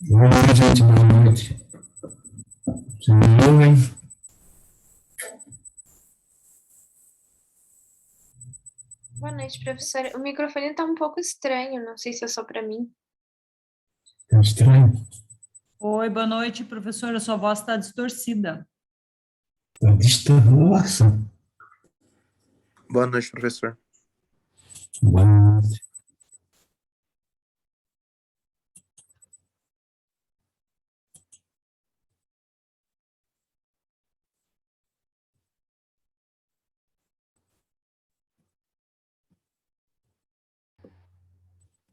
Boa noite, gente. Boa noite. Vocês me ouvem? Boa noite, professora. O microfone está um pouco estranho, não sei se é só para mim. Tá estranho? Oi, boa noite, professora. Sua voz está distorcida. Tá distante. Nossa. Boa noite, professor. Boa noite.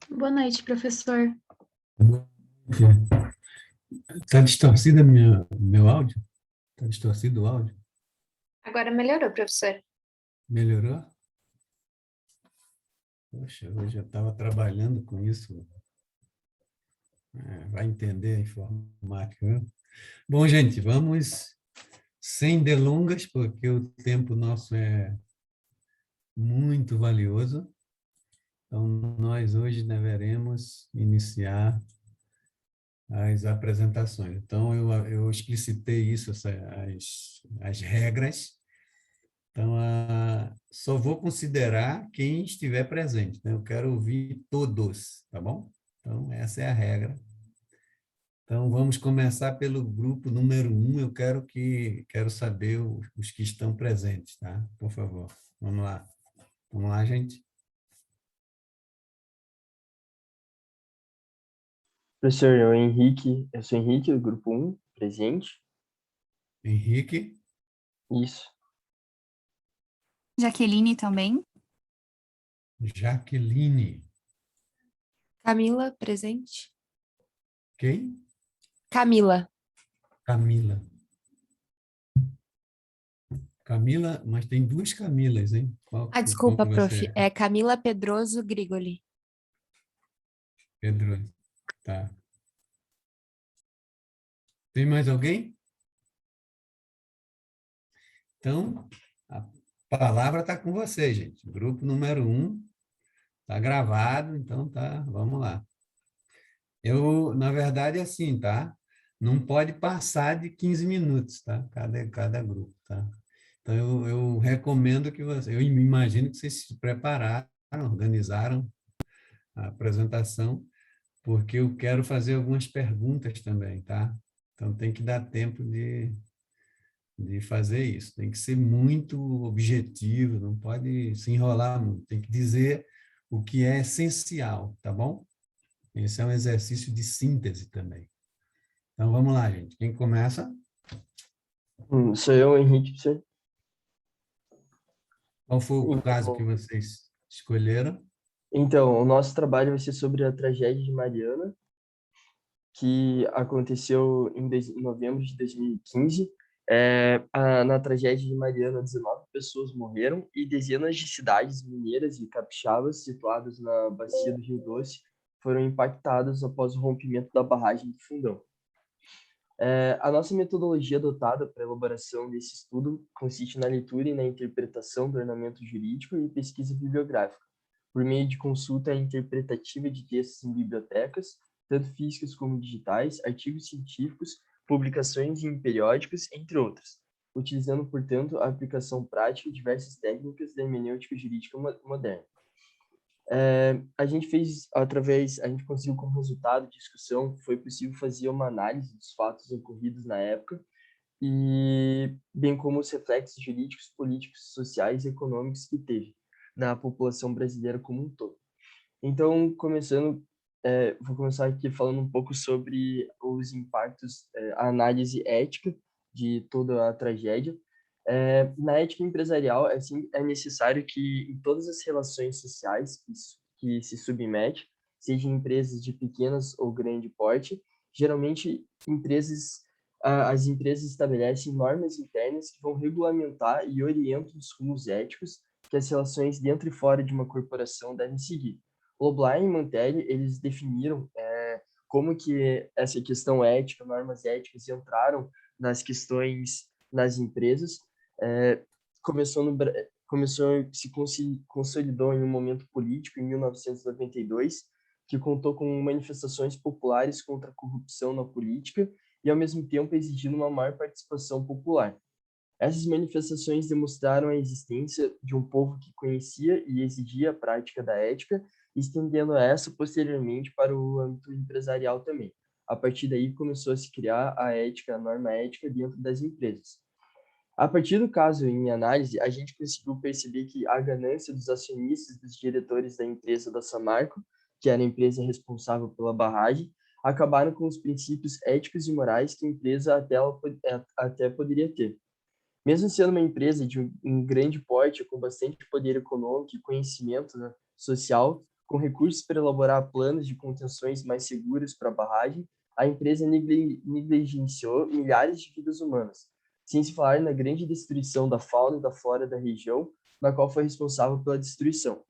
Boa noite, professor. Boa noite. Tá distorcido meu áudio? Tá distorcido o áudio? Agora melhorou, professor. Melhorou? Poxa, hoje eu estava trabalhando com isso. Vai entender a informática, viu? Bom, gente, vamos sem delongas, porque o tempo nosso é muito valioso. Então, nós hoje deveremos iniciar as apresentações. Então, eu explicitei isso, as regras. Então, só vou considerar quem estiver presente, né? Eu quero ouvir todos, tá bom? Então, essa é a regra. Então, vamos começar pelo grupo número 1. Eu quero saber os que estão presentes, tá? Por favor, vamos lá. Vamos lá, gente. Professor, eu sou Henrique, do grupo 1, presente. Henrique, Isso. Jaqueline também. Jaqueline. Camila, presente. Quem? Camila. Camila. Camila, mas tem duas Camilas, hein? Qual Desculpa, que você prof. é? É Camila Pedroso Grigoli. Pedro. Tá. Tem mais alguém? Então, a palavra está com você, gente. Grupo número 1 está gravado, então tá, vamos lá. Na verdade, é assim, tá? Não pode passar de 15 minutos, tá? Cada grupo, tá? Então, eu recomendo que eu imagino que vocês se prepararam, organizaram a apresentação, porque eu quero fazer algumas perguntas também, tá? Então, tem que dar tempo de fazer isso. Tem que ser muito objetivo, não pode se enrolar muito. Tem que dizer o que é essencial, tá bom? Esse é um exercício de síntese também. Então, vamos lá, gente. Quem começa? Sou eu, Henrique, professor. Qual foi o caso que Então, vocês escolheram? então, o nosso trabalho vai ser sobre a tragédia de Mariana, que aconteceu em novembro de 2015. Na tragédia de Mariana, 19 pessoas morreram e dezenas de cidades mineiras e capixabas situadas na bacia do Rio Doce foram impactadas após o rompimento da barragem de Fundão. A nossa metodologia adotada para a elaboração desse estudo consiste na leitura e na interpretação do ornamento jurídico e pesquisa bibliográfica, por meio de consulta interpretativa de textos em bibliotecas, tanto físicas como digitais, artigos científicos, publicações em periódicos, entre outros, utilizando, portanto, a aplicação prática de diversas técnicas da hermenêutica jurídica moderna. A gente conseguiu como resultado de discussão, foi possível fazer uma análise dos fatos ocorridos na época e bem como os reflexos jurídicos, políticos, sociais e econômicos que teve na população brasileira como um todo. Então, vou começar aqui falando um pouco sobre os impactos, a análise ética de toda a tragédia. Na ética empresarial, é necessário que em todas as relações sociais que se submete, sejam empresas de pequenas ou grande porte, geralmente as empresas estabelecem normas internas que vão regulamentar e orientam os rumos éticos que as relações dentro e fora de uma corporação devem seguir. Loblaw e Mantelli, eles definiram como que essa questão ética, normas éticas entraram nas questões nas empresas. É, começou no começou se consolidou em um momento político em 1992, que contou com manifestações populares contra a corrupção na política e, ao mesmo tempo, exigindo uma maior participação popular. Essas manifestações demonstraram a existência de um povo que conhecia e exigia a prática da ética, estendendo essa posteriormente para o âmbito empresarial também. A partir daí começou a se criar a ética, a norma ética dentro das empresas. A partir do caso em análise, a gente conseguiu perceber que a ganância dos acionistas, dos diretores da empresa da Samarco, que era a empresa responsável pela barragem, acabaram com os princípios éticos e morais que a empresa até poderia ter. Mesmo sendo uma empresa de um grande porte, com bastante poder econômico e conhecimento, né, social, com recursos para elaborar planos de contenções mais seguros para a barragem, a empresa negligenciou milhares de vidas humanas, sem se falar na grande destruição da fauna e da flora da região, na qual foi responsável pela destruição,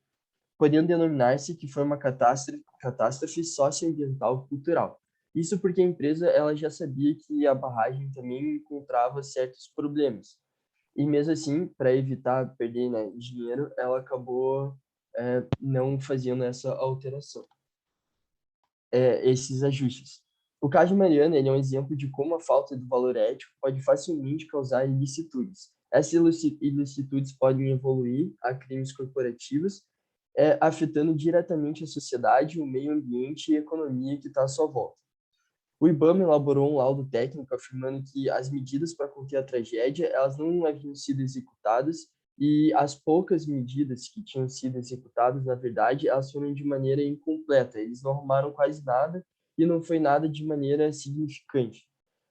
podendo denominar-se que foi uma catástrofe socioambiental cultural. Isso porque a empresa ela já sabia que a barragem também encontrava certos problemas. E mesmo assim, para evitar perder, né, dinheiro, ela acabou não fazendo essa alteração, esses ajustes. O caso de Mariana ele é um exemplo de como a falta do valor ético pode facilmente causar ilicitudes. Essas ilicitudes podem evoluir a crimes corporativos, afetando diretamente a sociedade, o meio ambiente e a economia que está à sua volta. O IBAMA elaborou um laudo técnico afirmando que as medidas para conter a tragédia elas não haviam sido executadas e as poucas medidas que tinham sido executadas, na verdade, elas foram de maneira incompleta. Eles não arrumaram quase nada e não foi nada de maneira significante.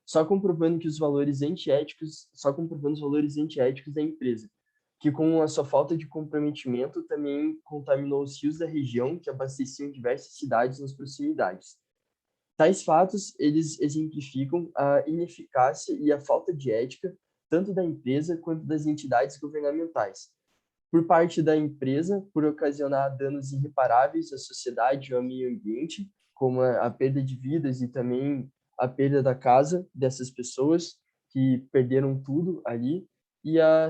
Só comprovando os valores antiéticos da empresa, que com a sua falta de comprometimento também contaminou os rios da região que abasteciam diversas cidades nas proximidades. Tais fatos, eles exemplificam a ineficácia e a falta de ética tanto da empresa quanto das entidades governamentais. Por parte da empresa, por ocasionar danos irreparáveis à sociedade e ao meio ambiente, como a perda de vidas e também a perda da casa dessas pessoas que perderam tudo ali, e a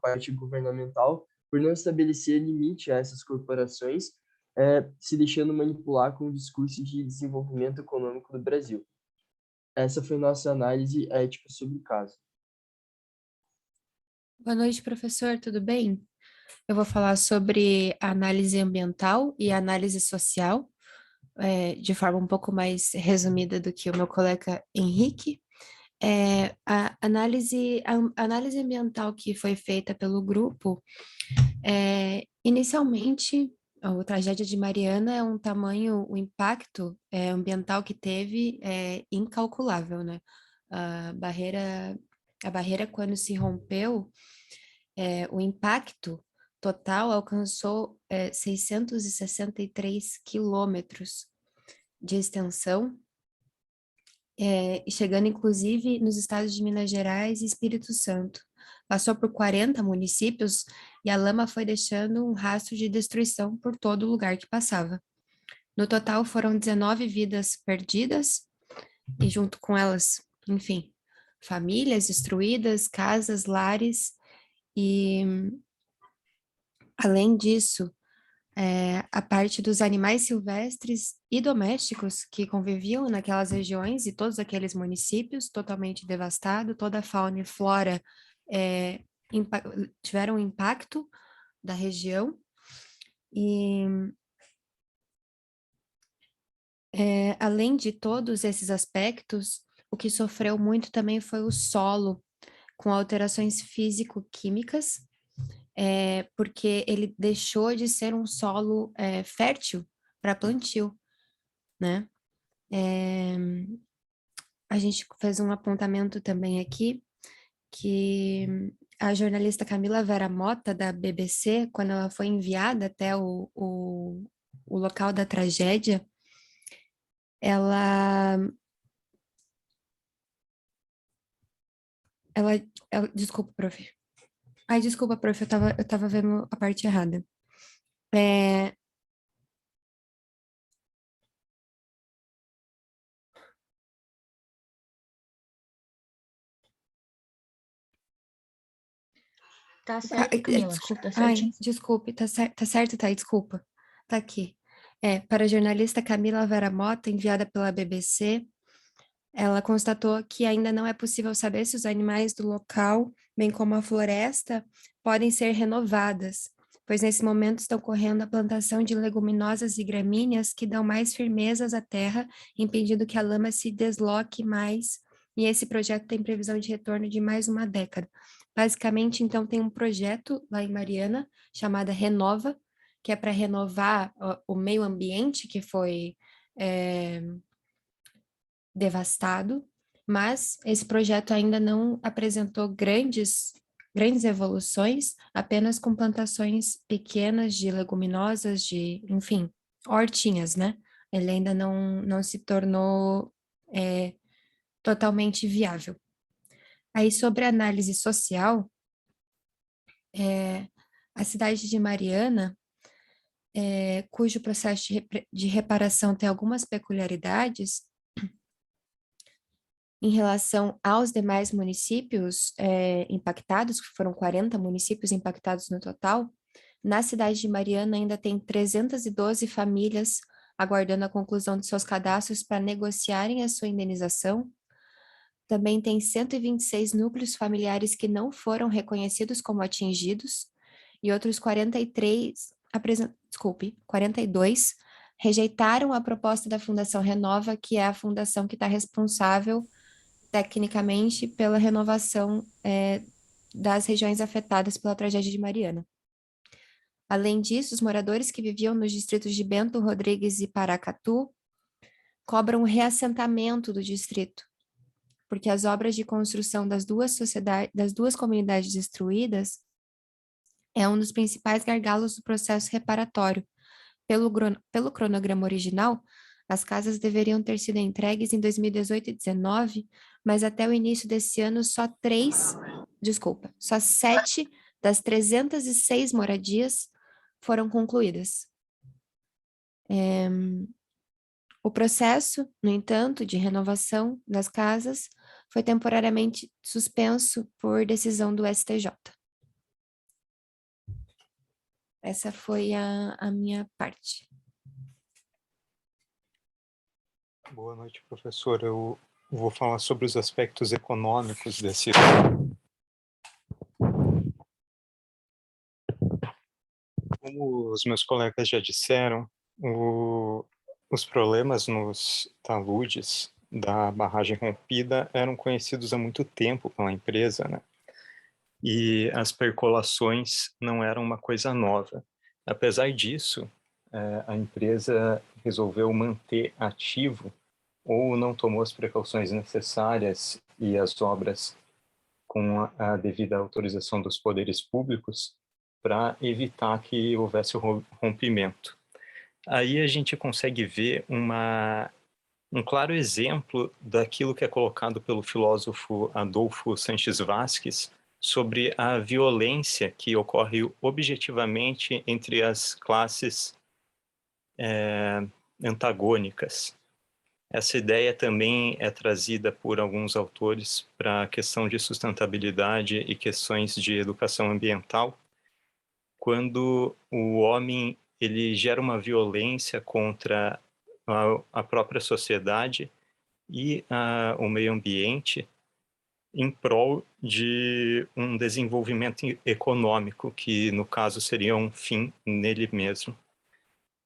parte governamental, por não estabelecer limite a essas corporações, se deixando manipular com o discurso de desenvolvimento econômico do Brasil. Essa foi nossa análise ética sobre o caso. Boa noite, professor, tudo bem? Eu vou falar sobre a análise ambiental e a análise social, de forma um pouco mais resumida do que o meu colega Henrique. A análise ambiental que foi feita pelo grupo, inicialmente, a tragédia de Mariana é o impacto ambiental que teve é incalculável, né? A barreira quando se rompeu, o impacto total alcançou 663 quilômetros de extensão, chegando inclusive nos estados de Minas Gerais e Espírito Santo. Passou por 40 municípios e a lama foi deixando um rastro de destruição por todo lugar que passava. No total foram 19 vidas perdidas e junto com elas, enfim, famílias destruídas, casas, lares e, além disso, a parte dos animais silvestres e domésticos que conviviam naquelas regiões e todos aqueles municípios totalmente devastados, toda a fauna e flora tiveram um impacto da região e além de todos esses aspectos, o que sofreu muito também foi o solo, com alterações físico-químicas, porque ele deixou de ser um solo fértil para plantio, né? A gente fez um apontamento também aqui, que a jornalista Camila Vera Mota, da BBC, quando ela foi enviada até o local da tragédia, ela desculpa, prof. Ai, desculpa, prof, eu tava vendo a parte errada. Tá certo, Camila. Desculpa. Tá Ai, certinho. desculpe, tá certo, tá, desculpa. Tá aqui. Para a jornalista Camila Vera Mota, enviada pela BBC, ela constatou que ainda não é possível saber se os animais do local, bem como a floresta, podem ser renovadas, pois nesse momento estão ocorrendo a plantação de leguminosas e gramíneas que dão mais firmezas à terra, impedindo que a lama se desloque mais, e esse projeto tem previsão de retorno de mais uma década. Basicamente, então, tem um projeto lá em Mariana, chamada Renova, que é para renovar o meio ambiente que foi devastado, mas esse projeto ainda não apresentou grandes evoluções, apenas com plantações pequenas de leguminosas, enfim, hortinhas, né? Ele ainda não se tornou totalmente viável. Aí, sobre a análise social, a cidade de Mariana, cujo processo de reparação tem algumas peculiaridades, em relação aos demais municípios impactados, que foram 40 municípios impactados no total, na cidade de Mariana ainda tem 312 famílias aguardando a conclusão de seus cadastros para negociarem a sua indenização. Também tem 126 núcleos familiares que não foram reconhecidos como atingidos e outros 42 rejeitaram a proposta da Fundação Renova, que é a fundação que está responsável tecnicamente pela renovação das regiões afetadas pela tragédia de Mariana. Além disso, os moradores que viviam nos distritos de Bento Rodrigues e Paracatu cobram o reassentamento do distrito, porque as obras de construção das duas comunidades destruídas é um dos principais gargalos do processo reparatório. Pelo cronograma original, as casas deveriam ter sido entregues em 2018 e 2019, mas até o início desse ano só 7 das 306 moradias foram concluídas. O processo, no entanto, de renovação das casas foi temporariamente suspenso por decisão do STJ. Essa foi a minha parte. Boa noite, professor. Eu vou falar sobre os aspectos econômicos desse. Como os meus colegas já disseram, os problemas nos taludes da barragem rompida eram conhecidos há muito tempo pela empresa, né? E as percolações não eram uma coisa nova. Apesar disso, a empresa resolveu manter ativo ou não tomou as precauções necessárias e as obras com a devida autorização dos poderes públicos para evitar que houvesse o rompimento. Aí a gente consegue ver um claro exemplo daquilo que é colocado pelo filósofo Adolfo Sanches Vasquez sobre a violência que ocorre objetivamente entre as classes antagônicas. Essa ideia também é trazida por alguns autores para a questão de sustentabilidade e questões de educação ambiental, quando o homem ele gera uma violência contra a própria sociedade e o meio ambiente em prol de um desenvolvimento econômico, que no caso seria um fim nele mesmo.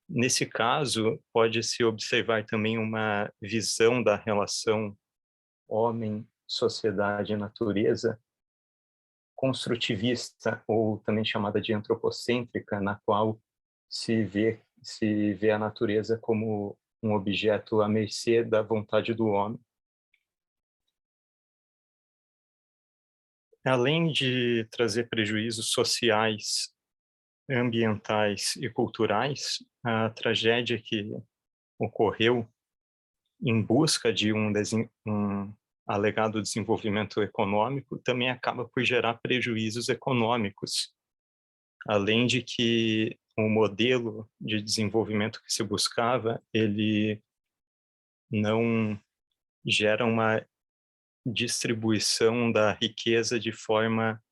Nesse caso, pode-se observar também uma visão da relação homem, sociedade e natureza construtivista, ou também chamada de antropocêntrica, na qual se vê a natureza como um objeto à mercê da vontade do homem. Além de trazer prejuízos sociais, ambientais e culturais, a tragédia que ocorreu em busca de um alegado desenvolvimento econômico também acaba por gerar prejuízos econômicos, além de que o modelo de desenvolvimento que se buscava, ele não gera uma distribuição da riqueza de forma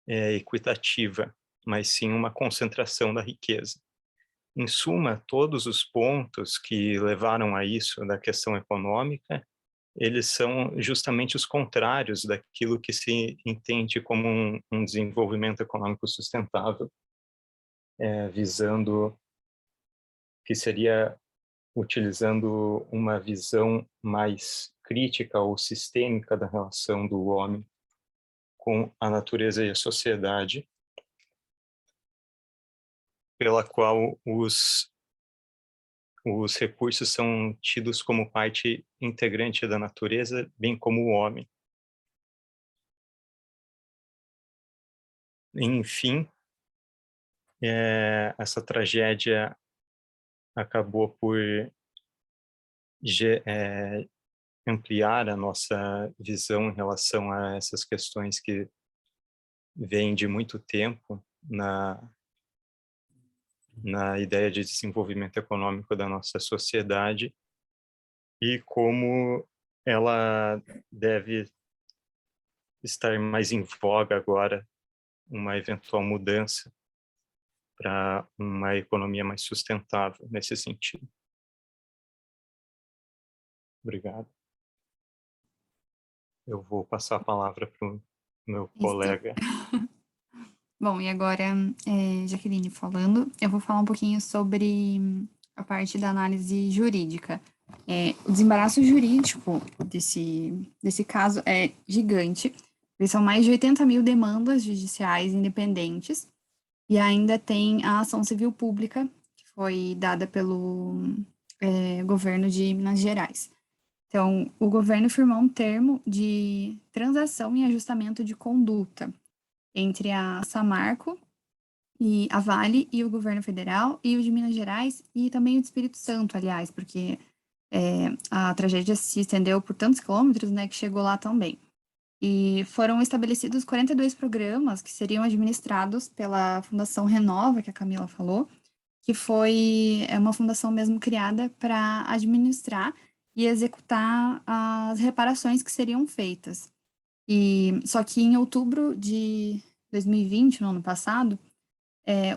equitativa, mas sim uma concentração da riqueza. em suma, todos os pontos que levaram a isso da questão econômica, eles são justamente os contrários daquilo que se entende como um desenvolvimento econômico sustentável, visando que seria utilizando uma visão mais crítica ou sistêmica da relação do homem com a natureza e a sociedade, pela qual os recursos são tidos como parte integrante da natureza, bem como o homem. Enfim, essa tragédia acabou por ampliar a nossa visão em relação a essas questões que vêm de muito tempo na ideia de desenvolvimento econômico da nossa sociedade e como ela deve estar mais em voga agora, uma eventual mudança para uma economia mais sustentável nesse sentido. Obrigado. Eu vou passar a palavra para o meu colega. Bom, e agora, Jaqueline falando, eu vou falar um pouquinho sobre a parte da análise jurídica. O desembaraço jurídico desse caso é gigante. São mais de 80 mil demandas judiciais independentes e ainda tem a ação civil pública, que foi dada pelo governo de Minas Gerais. Então, o governo firmou um termo de transação e ajustamento de conduta entre a Samarco e a Vale e o governo federal e o de Minas Gerais e também o do Espírito Santo, aliás, porque a tragédia se estendeu por tantos quilômetros, né, que chegou lá também. E foram estabelecidos 42 programas que seriam administrados pela Fundação Renova, que a Camila falou, que foi uma fundação mesmo criada para administrar e executar as reparações que seriam feitas. Só que em outubro de 2020, no ano passado,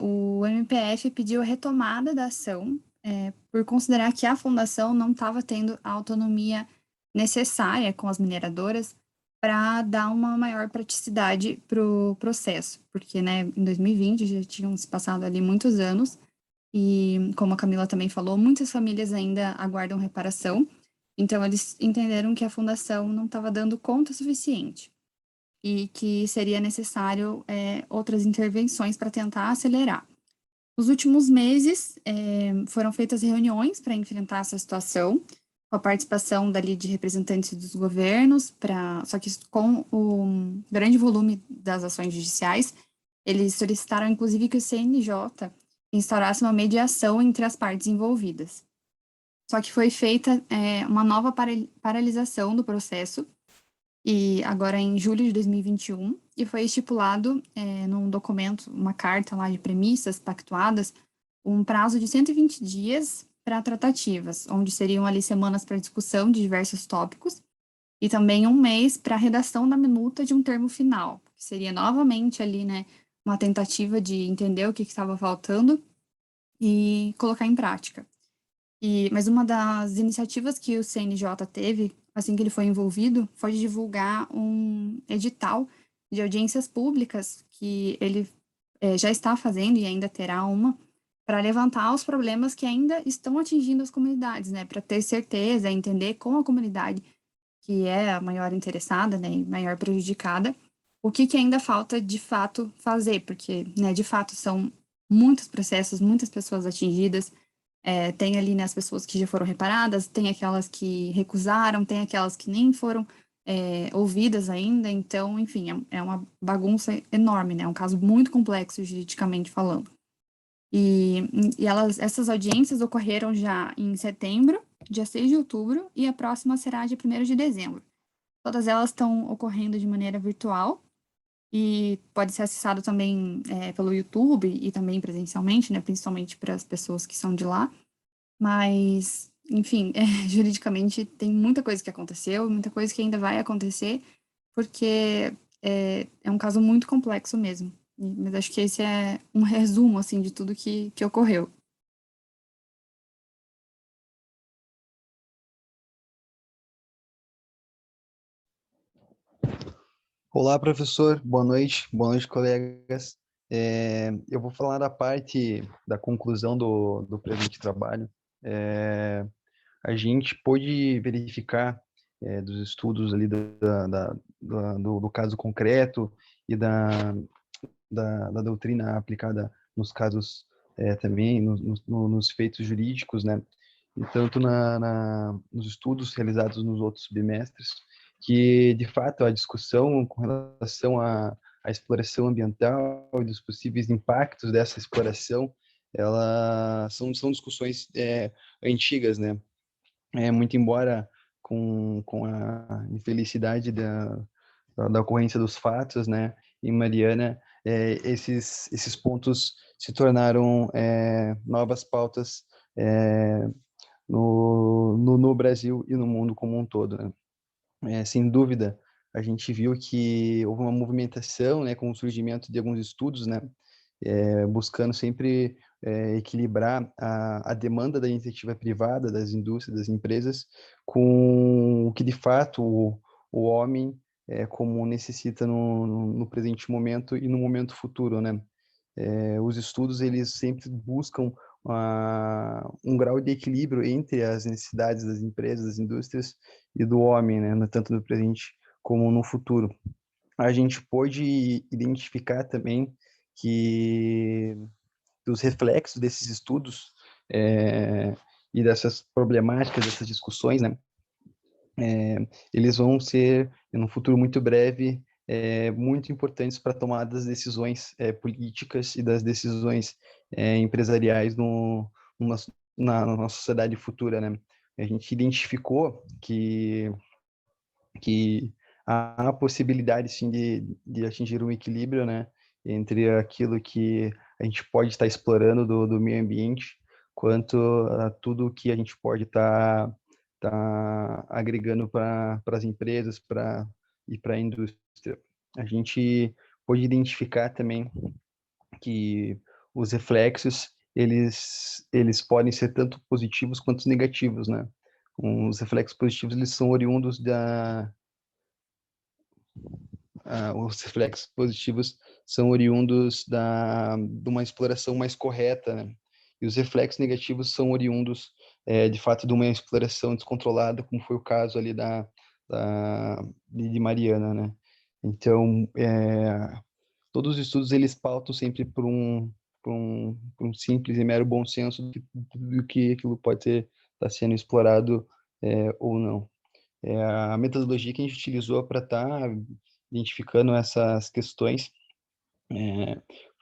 o MPF pediu a retomada da ação por considerar que a fundação não estava tendo a autonomia necessária com as mineradoras para dar uma maior praticidade para o processo, porque, né, em 2020 já tinham se passado ali muitos anos e, como a Camila também falou, muitas famílias ainda aguardam reparação, então eles entenderam que a fundação não estava dando conta suficiente e que seria necessário outras intervenções para tentar acelerar. Nos últimos meses, foram feitas reuniões para enfrentar essa situação, com a participação dali de representantes dos governos, só que com o grande volume das ações judiciais, eles solicitaram, inclusive, que o CNJ instaurasse uma mediação entre as partes envolvidas. Só que foi feita uma nova paralisação do processo, e agora em julho de 2021, e foi estipulado num documento, uma carta lá de premissas pactuadas, um prazo de 120 dias para tratativas, onde seriam ali semanas para discussão de diversos tópicos, e também um mês para a redação da minuta de um termo final, que seria novamente ali, né, uma tentativa de entender o que estava faltando e colocar em prática. Mas uma das iniciativas que o CNJ teve, assim que ele foi envolvido, foi divulgar um edital de audiências públicas que ele já está fazendo e ainda terá uma, para levantar os problemas que ainda estão atingindo as comunidades, né, para ter certeza, entender com a comunidade, que é a maior interessada, né, e maior prejudicada, o que ainda falta de fato fazer, porque, né, de fato são muitos processos, muitas pessoas atingidas. Tem ali, né, as pessoas que já foram reparadas, tem aquelas que recusaram, tem aquelas que nem foram ouvidas ainda, então, enfim, é uma bagunça enorme, né, é um caso muito complexo juridicamente falando. Essas audiências ocorreram já em setembro, dia 6 de outubro, e a próxima será dia 1º de dezembro. Todas elas estão ocorrendo de maneira virtual, e pode ser acessado também pelo YouTube e também presencialmente, né, principalmente para as pessoas que são de lá. Mas, enfim, juridicamente tem muita coisa que aconteceu, muita coisa que ainda vai acontecer, porque é um caso muito complexo mesmo. Mas acho que esse é um resumo, assim, de tudo que ocorreu. Olá, professor. Boa noite, colegas. Eu vou falar da parte da conclusão do presente trabalho. A gente pôde verificar dos estudos ali do caso concreto e da doutrina aplicada nos casos também, nos feitos jurídicos, né? E tanto nos estudos realizados nos outros bimestres, que, de fato, a discussão com relação à exploração ambiental e dos possíveis impactos dessa exploração, são discussões antigas, né? Muito embora com a infelicidade da ocorrência dos fatos, né, em Mariana, esses pontos se tornaram novas pautas no Brasil e no mundo como um todo, né? Sem dúvida, a gente viu que houve uma movimentação, né, com o surgimento de alguns estudos, né, buscando sempre equilibrar a demanda da iniciativa privada, das indústrias, das empresas, com o que de fato o homem como necessita no presente momento e no momento futuro, né? Os estudos eles sempre buscam um grau de equilíbrio entre as necessidades das empresas, das indústrias e do homem, né? Tanto no presente como no futuro. A gente pôde identificar também que dos reflexos desses estudos e dessas problemáticas, dessas discussões, né? Eles vão ser, no futuro muito breve, muito importantes para a tomada das decisões políticas e das decisões empresariais na nossa sociedade futura, né? A gente identificou que há a possibilidade, sim, de atingir um equilíbrio, né, entre aquilo que a gente pode estar explorando do meio ambiente, quanto a tudo que a gente pode estar agregando para as empresas e para a indústria. A gente pode identificar também que os reflexos, eles podem ser tanto positivos quanto negativos, né? Os reflexos positivos, eles são oriundos os reflexos positivos são oriundos de uma exploração mais correta, né? E os reflexos negativos são oriundos, de fato, de uma exploração descontrolada, como foi o caso ali de Mariana, né? Então, todos os estudos, eles pautam sempre por um simples e mero bom senso do que aquilo pode estar sendo explorado ou não. A metodologia que a gente utilizou para estar identificando essas questões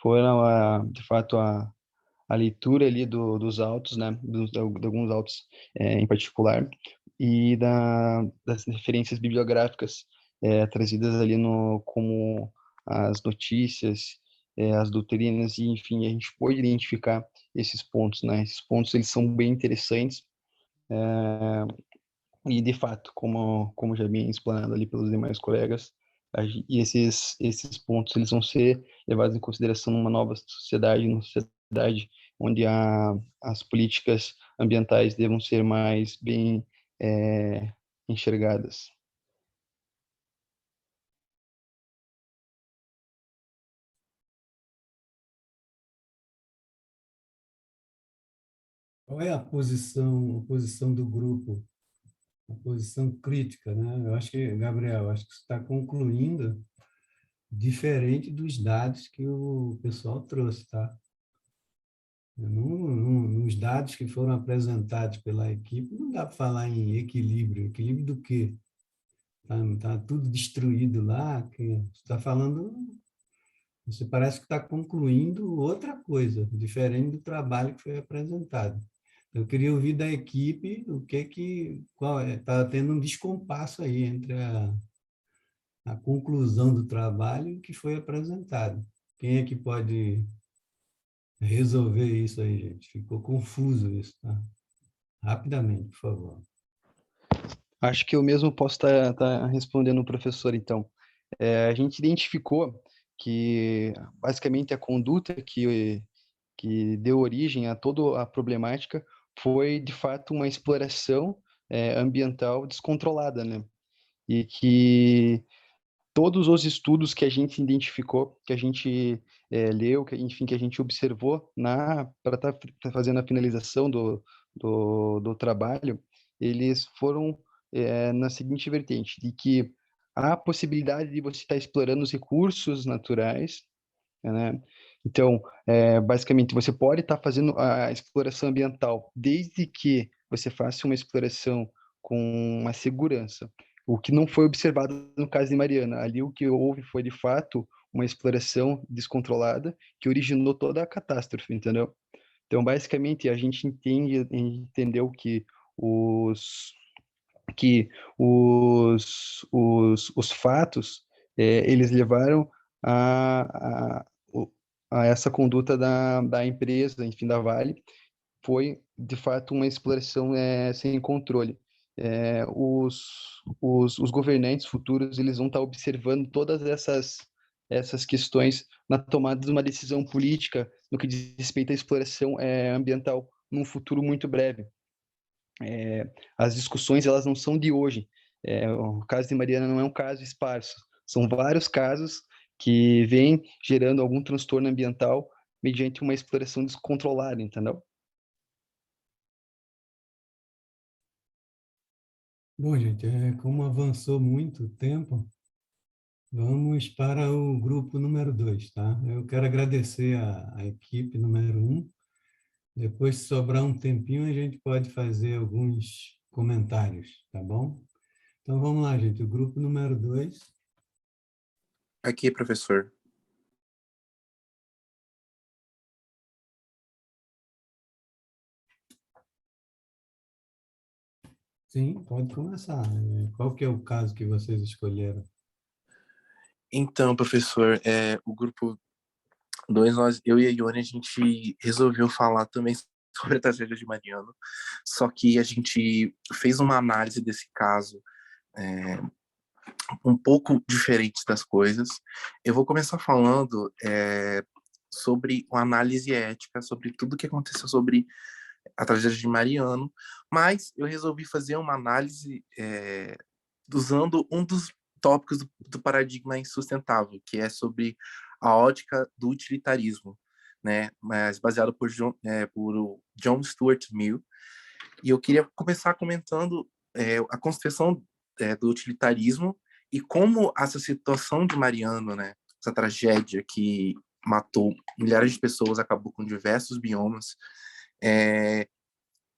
foram, de fato, a leitura ali dos autos, né, de alguns autos em particular, e das referências bibliográficas trazidas ali como as notícias, as doutrinas, e, enfim, a gente pôde identificar esses pontos, né? Esses pontos, eles são bem interessantes, e, de fato, como já bem explanado ali pelos demais colegas, e esses pontos eles vão ser levados em consideração numa nova sociedade, numa sociedade onde as políticas ambientais devam ser mais bem enxergadas. Qual é a posição do grupo, a posição crítica, né? Eu acho que, Gabriel, acho que você está concluindo diferente dos dados que o pessoal trouxe, tá? Nos dados que foram apresentados pela equipe, não dá para falar em equilíbrio. Equilíbrio do quê? Tá tudo destruído lá. Que você está falando, você parece que está concluindo outra coisa, diferente do trabalho que foi apresentado. Eu queria ouvir da equipe qual está tendo um descompasso aí entre a conclusão do trabalho e o que foi apresentado. Quem é que pode resolver isso aí, gente? Ficou confuso isso, tá? Rapidamente, por favor. Acho que eu mesmo posso estar respondendo o professor, então. A gente identificou que, basicamente, a conduta que deu origem a toda a problemática foi, de fato, uma exploração ambiental descontrolada, né? E que todos os estudos que a gente identificou, que a gente leu, enfim, que a gente observou para estar fazendo a finalização do trabalho, eles foram na seguinte vertente, de que há a possibilidade de você estar explorando os recursos naturais, né? Então, basicamente, você pode estar fazendo a exploração ambiental desde que você faça uma exploração com uma segurança. O que não foi observado no caso de Mariana. Ali o que houve foi, de fato, uma exploração descontrolada que originou toda a catástrofe, entendeu? Então, basicamente, a gente entendeu que os fatos, eles levaram a, a essa conduta da empresa, enfim, da Vale, foi, de fato, uma exploração sem controle. Os governantes futuros, eles vão estar observando todas essas questões na tomada de uma decisão política no que diz respeito à exploração ambiental num futuro muito breve. As discussões, elas não são de hoje. O caso de Mariana não é um caso esparso. São vários casos que vêm gerando algum transtorno ambiental mediante uma exploração descontrolada, entendeu? Bom, gente, como avançou muito o tempo, vamos para o grupo número 2, tá? Eu quero agradecer a equipe número 1. Depois, se sobrar um tempinho, a gente pode fazer alguns comentários, tá bom? Então, vamos lá, gente. O grupo número 2. Aqui, professor. Sim, pode começar. Qual que é o caso que vocês escolheram? Então, professor, o grupo 2, eu e a Ione, a gente resolveu falar também sobre a tragédia de Mariano, só que a gente fez uma análise desse caso um pouco diferente das coisas. Eu vou começar falando sobre uma análise ética, sobre tudo o que aconteceu sobre a tragédia de Mariano, mas eu resolvi fazer uma análise usando um dos tópicos do paradigma insustentável, que é sobre a ótica do utilitarismo, né? Mas baseado por John Stuart Mill. E eu queria começar comentando a concepção do utilitarismo e como essa situação de Mariano, né? Essa tragédia que matou milhares de pessoas, acabou com diversos biomas,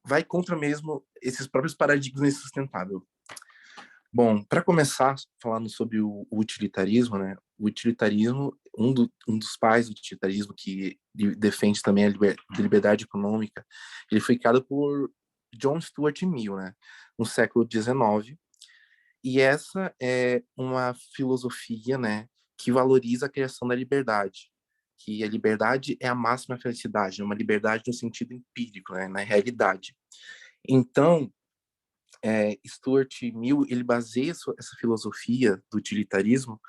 vai contra mesmo esses próprios paradigmas insustentáveis. Bom, para começar falando sobre o utilitarismo, né? O utilitarismo, um dos pais do utilitarismo que defende também a liberdade econômica, ele foi criado por John Stuart Mill, né? No século XIX. E essa é uma filosofia, né, que valoriza a criação da liberdade, que a liberdade é a máxima felicidade, uma liberdade no sentido empírico, né, na realidade. Então, Stuart Mill, ele baseia essa filosofia do utilitarismo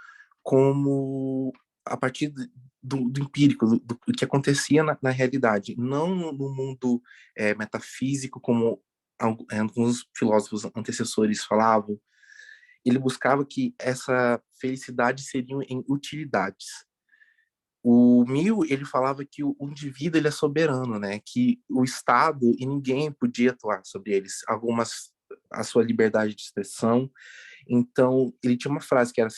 como a partir do empírico, do que acontecia na realidade, não no mundo metafísico, como alguns filósofos antecessores falavam. Ele buscava que essa felicidade seria em utilidades. O Mill, ele falava que o indivíduo ele é soberano, né? Que o Estado e ninguém podia atuar sobre eles. A sua liberdade de expressão. Então, ele tinha uma frase que era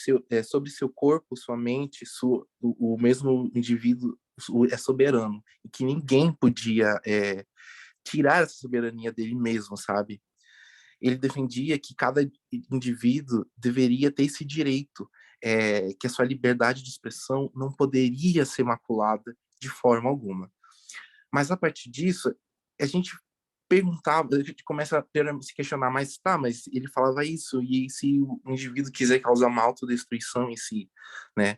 sobre seu corpo, sua mente, o mesmo indivíduo é soberano e que ninguém podia tirar essa soberania dele mesmo, sabe? Ele defendia que cada indivíduo deveria ter esse direito, que a sua liberdade de expressão não poderia ser maculada de forma alguma. Mas a partir disso, a gente perguntava, a gente começa a se questionar, mas ele falava isso, e se o indivíduo quiser causar uma autodestruição em si, né?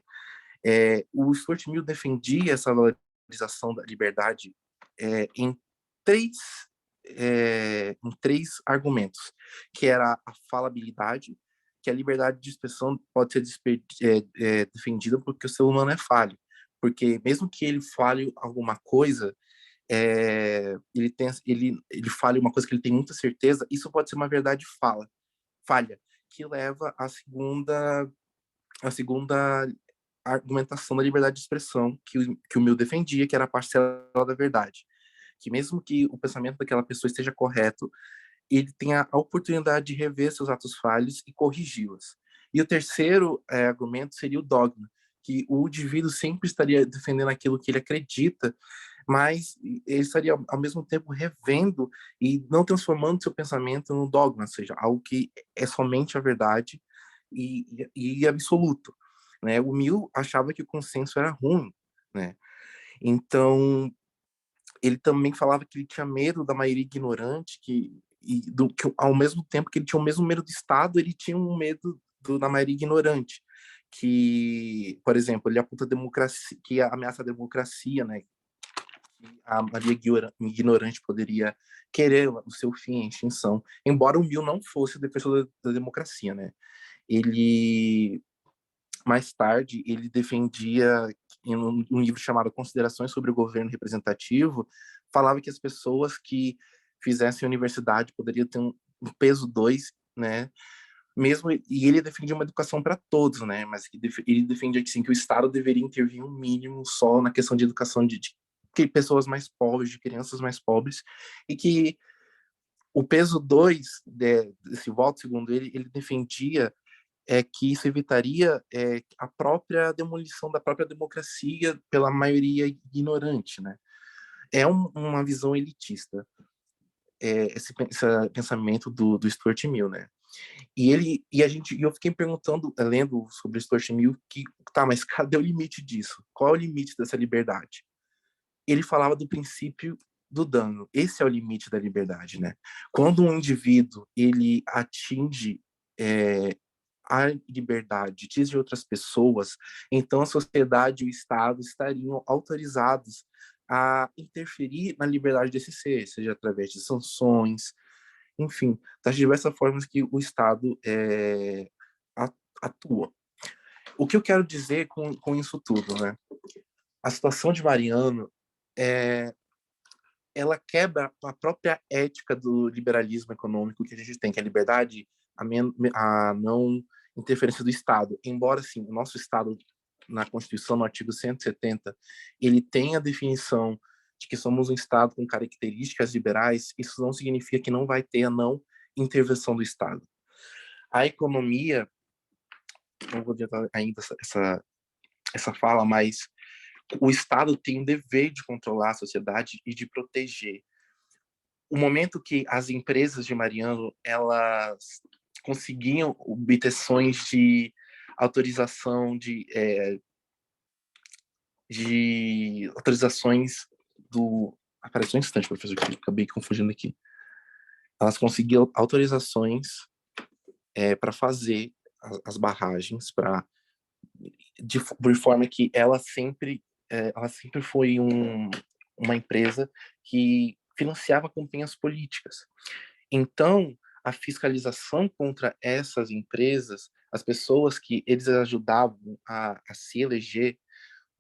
O Stuart Mill defendia essa valorização da liberdade em três argumentos, que era a falabilidade, que a liberdade de expressão pode ser defendida porque o ser humano é falho, porque mesmo que ele fale alguma coisa, ele fale uma coisa que ele tem muita certeza, isso pode ser uma verdade falha, que leva à segunda a segunda argumentação da liberdade de expressão que o Mill defendia, que era a parcela da verdade. Que mesmo que o pensamento daquela pessoa esteja correto, ele tem a oportunidade de rever seus atos falhos e corrigi-los. E o terceiro argumento seria o dogma, que o indivíduo sempre estaria defendendo aquilo que ele acredita, mas ele estaria, ao mesmo tempo, revendo e não transformando seu pensamento num dogma, ou seja, algo que é somente a verdade e absoluto. Né? O Mill achava que o consenso era ruim. Né? Então, ele também falava que ele tinha medo da maioria ignorante, que ao mesmo tempo que ele tinha o mesmo medo do Estado, ele tinha um medo da maioria ignorante, que, por exemplo, ele aponta a democracia, que ameaça a democracia, né? A maioria ignorante poderia querer o seu fim, a extinção, embora o Mill não fosse o defensor da democracia, né? Ele, mais tarde, ele defendia, em um livro chamado Considerações sobre o Governo Representativo, falava que as pessoas que fizessem universidade poderiam ter um peso 2, né? Mesmo, e ele defendia uma educação para todos, né? Mas ele defendia que, sim, que o Estado deveria intervir um mínimo só na questão de educação de pessoas mais pobres, de crianças mais pobres, e que o peso 2 desse voto, segundo ele defendia que isso evitaria a própria demolição da própria democracia pela maioria ignorante, né? É uma visão elitista, esse pensamento do Stuart Mill, né? E eu fiquei perguntando, lendo sobre o Stuart Mill, mas cadê o limite disso? Qual é o limite dessa liberdade? Ele falava do princípio do dano. Esse é o limite da liberdade, né? Quando um indivíduo ele atinge a liberdade de outras pessoas, então a sociedade e o Estado estariam autorizados a interferir na liberdade desse ser, seja através de sanções, enfim, das diversas formas que o Estado atua. O que eu quero dizer com isso tudo, né? A situação de Mariano ela quebra a própria ética do liberalismo econômico que a gente tem, que é a liberdade, a não interferência do Estado. Embora, sim, o nosso Estado, na Constituição, no artigo 170, ele tem a definição de que somos um Estado com características liberais, isso não significa que não vai ter a não intervenção do Estado. A economia, não vou adiantar ainda essa fala, mas o Estado tem um dever de controlar a sociedade e de proteger. O momento que as empresas de Mariano elas conseguiam obtenções de autorização de autorizações do... Apareceu um instante, professor, que eu acabei confundindo aqui. Elas conseguiam autorizações para fazer as barragens, de forma que ela sempre foi uma empresa que financiava campanhas políticas. Então, a fiscalização contra essas empresas, as pessoas que eles ajudavam a se eleger,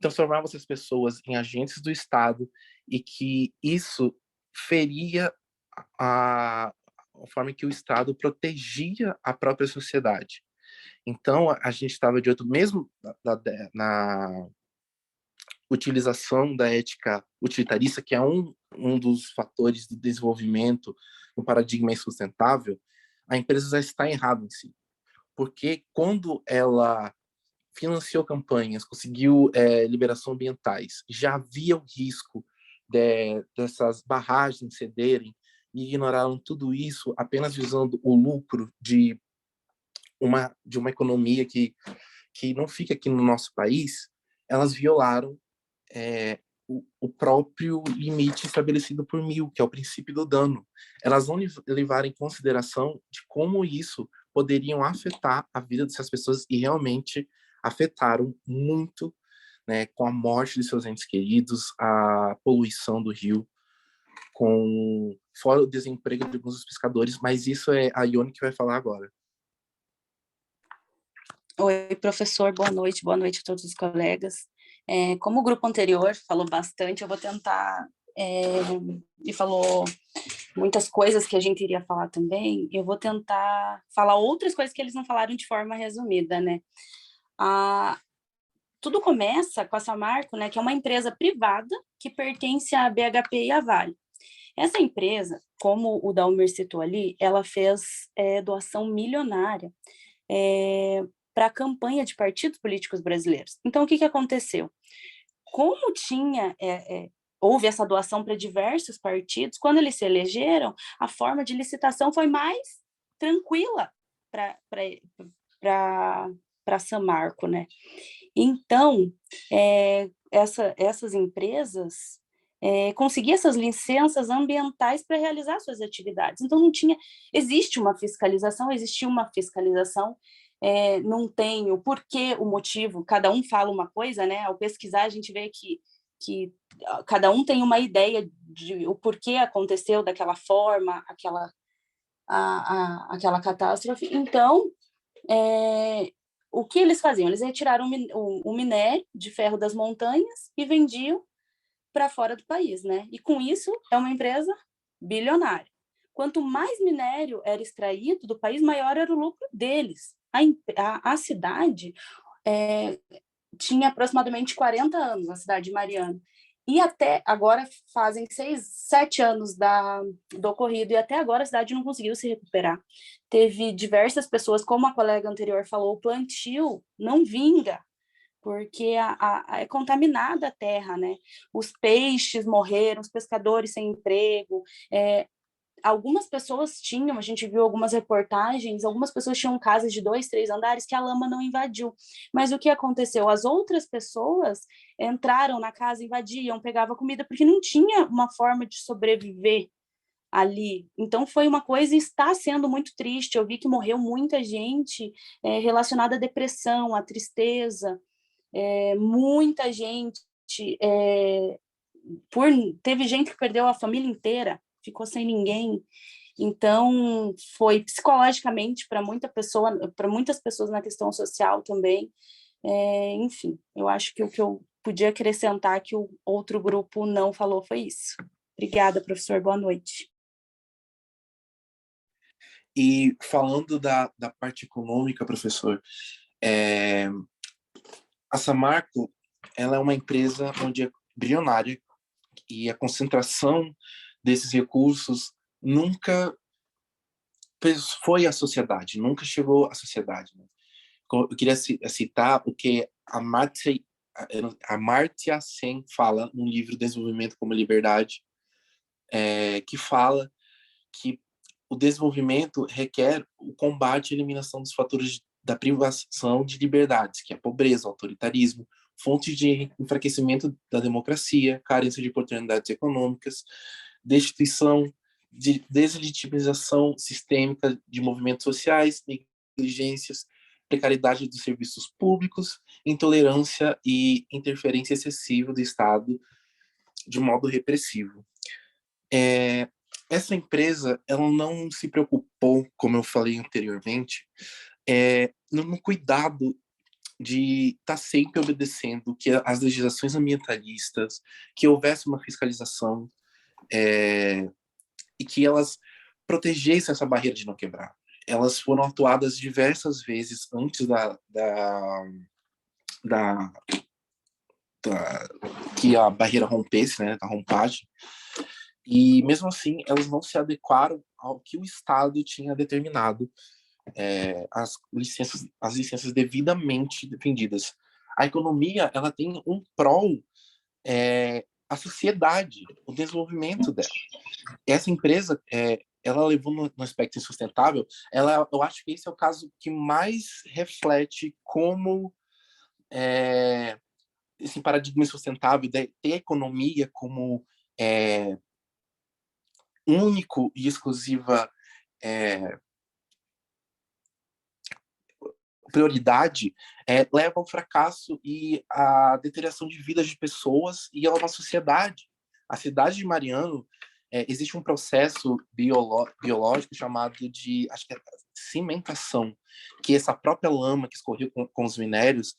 transformavam essas pessoas em agentes do Estado e que isso feria a forma que o Estado protegia a própria sociedade. Então, a gente estava de outro, mesmo na utilização da ética utilitarista, que é um dos fatores do desenvolvimento no paradigma sustentável, a empresa já está errada em si. Porque quando ela financiou campanhas, conseguiu liberação ambientais, já havia o risco dessas barragens cederem e ignoraram tudo isso apenas visando o lucro de uma economia que não fica aqui no nosso país, elas violaram o próprio limite estabelecido por Mill, que é o princípio do dano. Elas não levaram em consideração de como isso poderiam afetar a vida dessas pessoas e realmente afetaram muito, né, com a morte de seus entes queridos, a poluição do rio, fora o desemprego de alguns dos pescadores, mas isso é a Ione que vai falar agora. Oi, professor, boa noite a todos os colegas. Como o grupo anterior falou bastante, eu vou tentar, e falou muitas coisas que a gente iria falar também, eu vou tentar falar outras coisas que eles não falaram de forma resumida, né? Tudo começa com a Samarco, né, que é uma empresa privada que pertence à BHP e à Vale. Essa empresa, como o Dalmir citou ali, ela fez doação milionária para a campanha de partidos políticos brasileiros. Então, o que aconteceu? Como houve essa doação para diversos partidos, quando eles se elegeram, a forma de licitação foi mais tranquila para a Samarco, né? Então, essas empresas conseguiam essas licenças ambientais para realizar suas atividades. Então, existia uma fiscalização, não tem o porquê, o motivo, cada um fala uma coisa, né? Ao pesquisar, a gente vê que cada um tem uma ideia de o porquê aconteceu daquela forma, aquela catástrofe. Então, o que eles faziam? Eles retiraram o minério de ferro das montanhas e vendiam para fora do país, né? E com isso é uma empresa bilionária. Quanto mais minério era extraído do país, maior era o lucro deles. A cidade tinha aproximadamente 40 anos, a cidade de Mariana. E até agora fazem 7 anos do ocorrido, e até agora a cidade não conseguiu se recuperar. Teve diversas pessoas, como a colega anterior falou, o plantio não vinga, porque é contaminada a terra, né? Os peixes morreram, os pescadores sem emprego, algumas pessoas tinham, a gente viu algumas reportagens, algumas pessoas tinham casas de 2, 3 andares que a lama não invadiu. Mas o que aconteceu? As outras pessoas entraram na casa, invadiam, pegavam comida, porque não tinha uma forma de sobreviver ali. Então foi uma coisa e está sendo muito triste. Eu vi que morreu muita gente relacionada à depressão, à tristeza, muita gente. Teve gente que perdeu a família inteira, ficou sem ninguém. Então, foi psicologicamente para muitas pessoas na questão social também. Enfim, eu acho que o que eu podia acrescentar que o outro grupo não falou foi isso. Obrigada, professor. Boa noite. E falando da parte econômica, professor, a Samarco, ela é uma empresa onde é bilionária e a concentração desses recursos nunca foi à sociedade, nunca chegou à sociedade. Né? Eu queria citar o que a Amartya Sen fala no livro Desenvolvimento como Liberdade, que fala que o desenvolvimento requer o combate e eliminação dos fatores da privação de liberdades, que é a pobreza, o autoritarismo, fontes de enfraquecimento da democracia, carência de oportunidades econômicas, destituição, de deslegitimização sistêmica de movimentos sociais, negligências, precariedade dos serviços públicos, intolerância e interferência excessiva do Estado de modo repressivo. Essa empresa, ela não se preocupou, como eu falei anteriormente, no cuidado de estar sempre obedecendo que as legislações ambientalistas, que houvesse uma fiscalização e que elas protegessem essa barreira de não quebrar. Elas foram atuadas diversas vezes antes que a barreira rompesse, né, da rompagem, e mesmo assim elas não se adequaram ao que o Estado tinha determinado, as licenças devidamente defendidas. A economia, ela tem um prol, a sociedade, o desenvolvimento dela. Essa empresa, ela levou no aspecto insustentável, eu acho que esse é o caso que mais reflete como esse paradigma insustentável de ter a economia como único e exclusiva prioridade, leva ao fracasso e à deterioração de vidas de pessoas e a uma sociedade. A cidade de Mariano, existe um processo biológico chamado de, acho que cimentação, que essa própria lama que escorreu com os minérios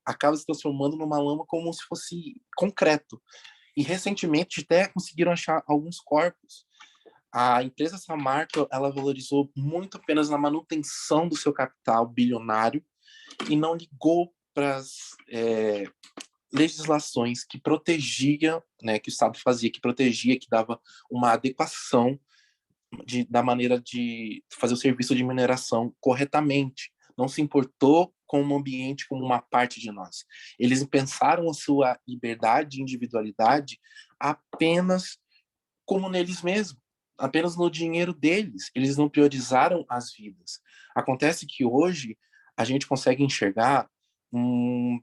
acaba se transformando numa lama como se fosse concreto. E recentemente até conseguiram achar alguns corpos. A empresa Samarco, ela valorizou muito apenas na manutenção do seu capital bilionário e não ligou para as legislações que protegia, né, que o Estado fazia, que protegia, que dava uma adequação da maneira de fazer o serviço de mineração corretamente. Não se importou com o ambiente como uma parte de nós. Eles pensaram a sua liberdade e individualidade apenas como neles mesmos, apenas no dinheiro deles. Eles não priorizaram as vidas. Acontece que hoje a gente consegue enxergar um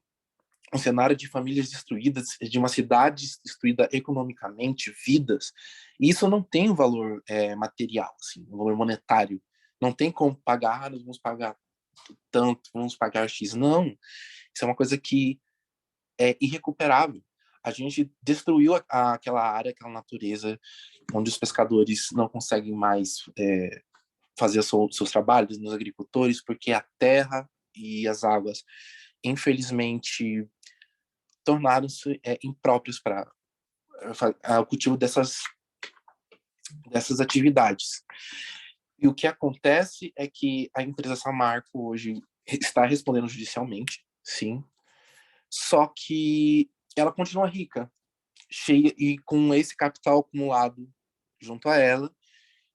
cenário de famílias destruídas, de uma cidade destruída economicamente, vidas, e isso não tem um valor material, assim, um valor monetário. Não tem como pagar, nós vamos pagar tanto, vamos pagar X. Não, isso é uma coisa que é irrecuperável. A gente destruiu aquela área, aquela natureza, onde os pescadores não conseguem mais fazer seus trabalhos, nos agricultores, porque a terra e as águas, infelizmente, tornaram-se impróprios para o cultivo dessas atividades. E o que acontece é que a empresa Samarco hoje está respondendo judicialmente, sim, só que ela continua rica, cheia e com esse capital acumulado junto a ela,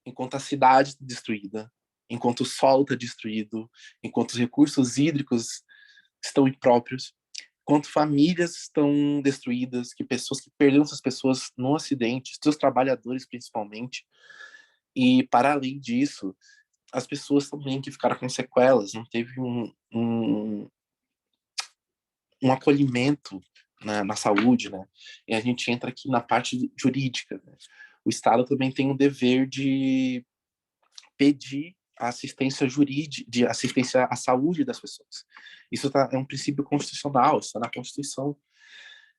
enquanto a cidade está destruída, enquanto o solo está destruído, enquanto os recursos hídricos estão impróprios, enquanto famílias estão destruídas, que pessoas que perderam suas pessoas no acidente, seus trabalhadores principalmente, e para além disso, as pessoas também que ficaram com sequelas, não teve um acolhimento na saúde, né? E a gente entra aqui na parte jurídica, né? O Estado também tem o dever de pedir a assistência jurídica, de assistência à saúde das pessoas. Isso é um princípio constitucional, está na Constituição.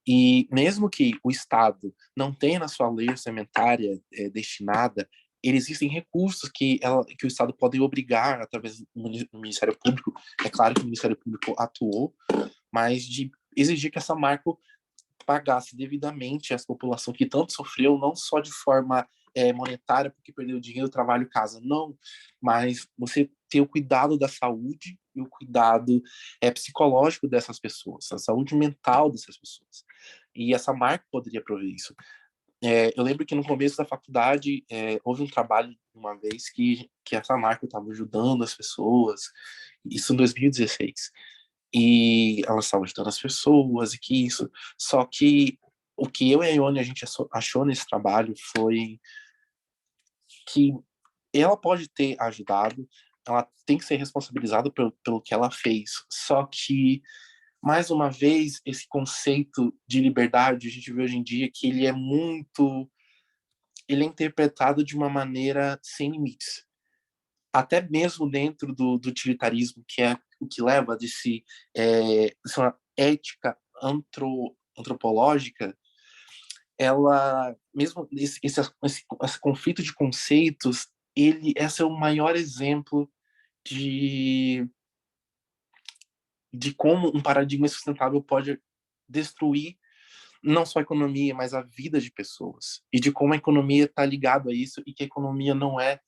E mesmo que o Estado não tenha na sua lei orçamentária destinada, existem recursos que o Estado pode obrigar através do Ministério Público. É claro que o Ministério Público atuou, mas de exigir que essa Samarco pagasse devidamente essa população que tanto sofreu, não só de forma monetária, porque perdeu dinheiro, trabalho, casa, não, mas você ter o cuidado da saúde e o cuidado psicológico dessas pessoas, a saúde mental dessas pessoas. E essa marca poderia prover isso. Eu lembro que no começo da faculdade houve um trabalho uma vez que essa marca estava ajudando as pessoas, isso em 2016. E ela estava ajudando as pessoas e que isso. Só que o que eu e a Ione a gente achou nesse trabalho foi que ela pode ter ajudado, ela tem que ser responsabilizada pelo que ela fez. Só que, mais uma vez, esse conceito de liberdade, a gente vê hoje em dia que ele é interpretado de uma maneira sem limites. Até mesmo dentro do utilitarismo, que é o que leva essa ética antropológica, ela, mesmo esse conflito de conceitos, esse é o maior exemplo de como um paradigma sustentável pode destruir não só a economia, mas a vida de pessoas. E de como a economia está ligada a isso e que a economia não é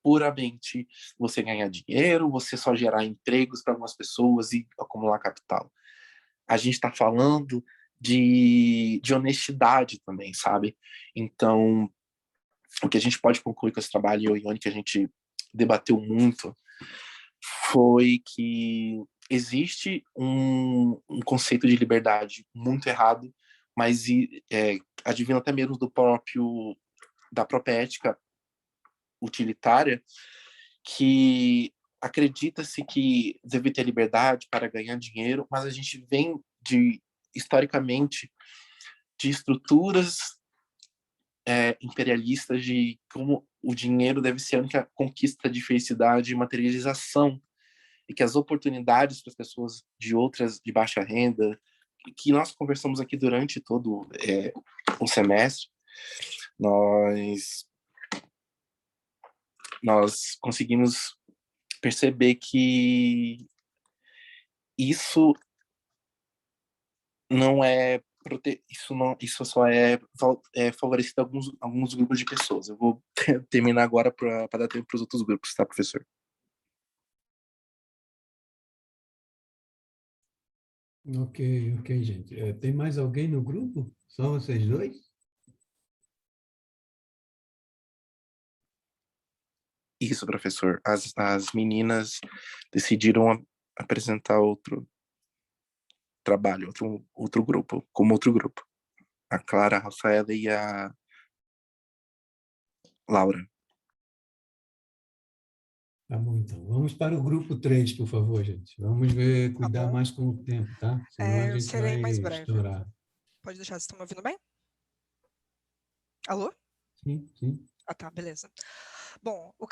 puramente você ganhar dinheiro, você só gerar empregos para algumas pessoas e acumular capital. A gente está falando de honestidade também, sabe? Então, o que a gente pode concluir com esse trabalho, eu e Ione, que a gente debateu muito, foi que existe um conceito de liberdade muito errado, mas advindo até mesmo da própria ética utilitária, que acredita-se que deve ter liberdade para ganhar dinheiro, mas a gente vem historicamente de estruturas imperialistas de como o dinheiro deve ser a única conquista de felicidade e materialização, e que as oportunidades para as pessoas de baixa renda, que nós conversamos aqui durante todo o semestre, nós conseguimos perceber que isso não é isso só é favorecido a alguns grupos de pessoas. Eu vou terminar agora para dar tempo para os outros grupos, tá, professor? Ok, ok, gente. Tem mais alguém no grupo? Só vocês dois? Isso, professor. As meninas decidiram apresentar outro trabalho, outro grupo, como outro grupo. A Clara, a Rafaela e a Laura. Tá bom, então. Vamos para o grupo 3, por favor, gente. Vamos ver, Tá cuidar bom. mais com o tempo, tá? Senão a Eu gente serei vai mais breve. estourar. Pode deixar, vocês estão me ouvindo bem? Alô? Sim, sim. Ah, tá, beleza. Bom, o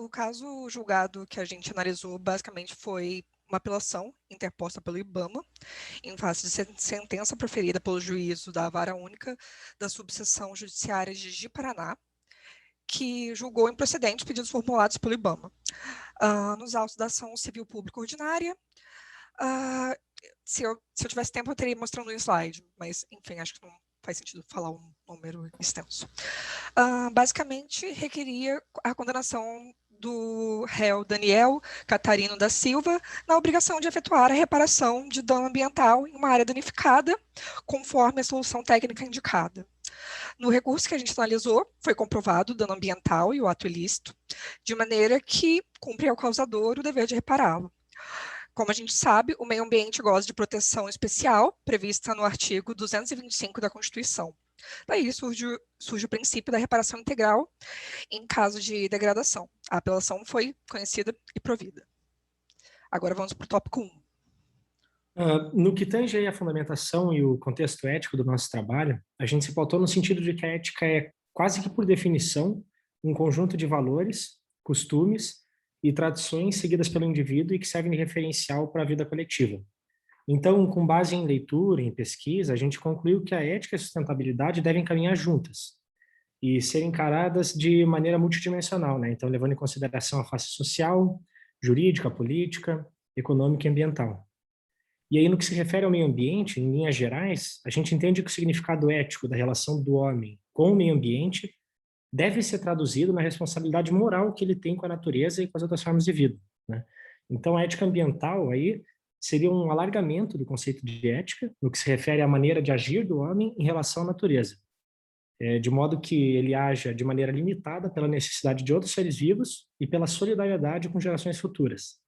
caso julgado que a gente analisou basicamente foi uma apelação interposta pelo IBAMA, em face de sentença proferida pelo juízo da Vara Única da Subseção Judiciária de Ji-Paraná, que julgou improcedentes pedidos formulados pelo IBAMA. Nos autos da ação civil pública ordinária, se eu tivesse tempo, eu teria mostrando um slide, mas, enfim, acho que não faz sentido falar um número extenso. Basicamente, requeria a condenação do réu Daniel Catarino da Silva na obrigação de efetuar a reparação de dano ambiental em uma área danificada, conforme a solução técnica indicada. No recurso que a gente analisou, foi comprovado o dano ambiental e o ato ilícito, de maneira que cumpre ao causador o dever de repará-lo. Como a gente sabe, o meio ambiente goza de proteção especial, prevista no artigo 225 da Constituição. Daí surge o princípio da reparação integral em caso de degradação. A apelação foi conhecida e provida. Agora vamos para o tópico 1. No que tange aí a fundamentação e o contexto ético do nosso trabalho, a gente se pautou no sentido de que a ética é, quase que por definição, um conjunto de valores, costumes e tradições seguidas pelo indivíduo e que servem de referencial para a vida coletiva. Então, com base em leitura, em pesquisa, a gente concluiu que a ética e a sustentabilidade devem caminhar juntas e ser encaradas de maneira multidimensional, né? Então, levando em consideração a face social, jurídica, política, econômica e ambiental. E aí, no que se refere ao meio ambiente, em linhas gerais, a gente entende que o significado ético da relação do homem com o meio ambiente deve ser traduzido na responsabilidade moral que ele tem com a natureza e com as outras formas de vida, né? Então, a ética ambiental aí seria um alargamento do conceito de ética, no que se refere à maneira de agir do homem em relação à natureza, de modo que ele haja de maneira limitada pela necessidade de outros seres vivos e pela solidariedade com gerações futuras.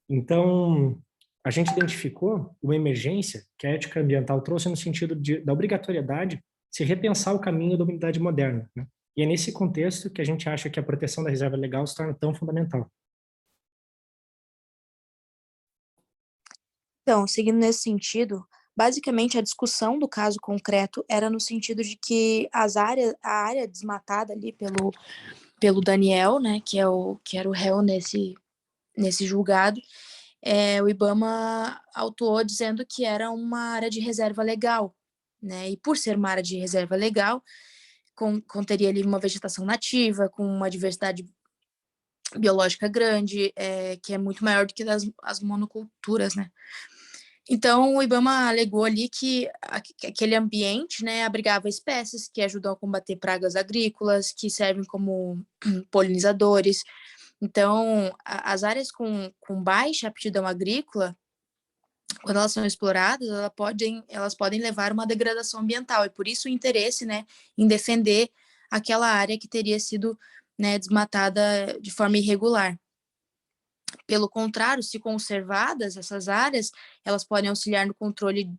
Então, a gente identificou uma emergência que a ética ambiental trouxe no sentido da obrigatoriedade de se repensar o caminho da humanidade moderna, né? E é nesse contexto que a gente acha que a proteção da reserva legal se torna tão fundamental. Então, seguindo nesse sentido, basicamente a discussão do caso concreto era no sentido de que a área desmatada ali pelo Daniel, né, que era o réu nesse julgado, o IBAMA autuou dizendo que era uma área de reserva legal, né, e por ser uma área de reserva legal, conteria ali uma vegetação nativa, com uma diversidade biológica grande, que é muito maior do que as monoculturas, né. Então, o IBAMA alegou ali que aquele ambiente, né, abrigava espécies que ajudam a combater pragas agrícolas, que servem como polinizadores. Então, as áreas com baixa aptidão agrícola, quando elas são exploradas, elas podem levar a uma degradação ambiental, e por isso o interesse, né, em defender aquela área que teria sido, né, desmatada de forma irregular. Pelo contrário, se conservadas essas áreas, elas podem auxiliar no controle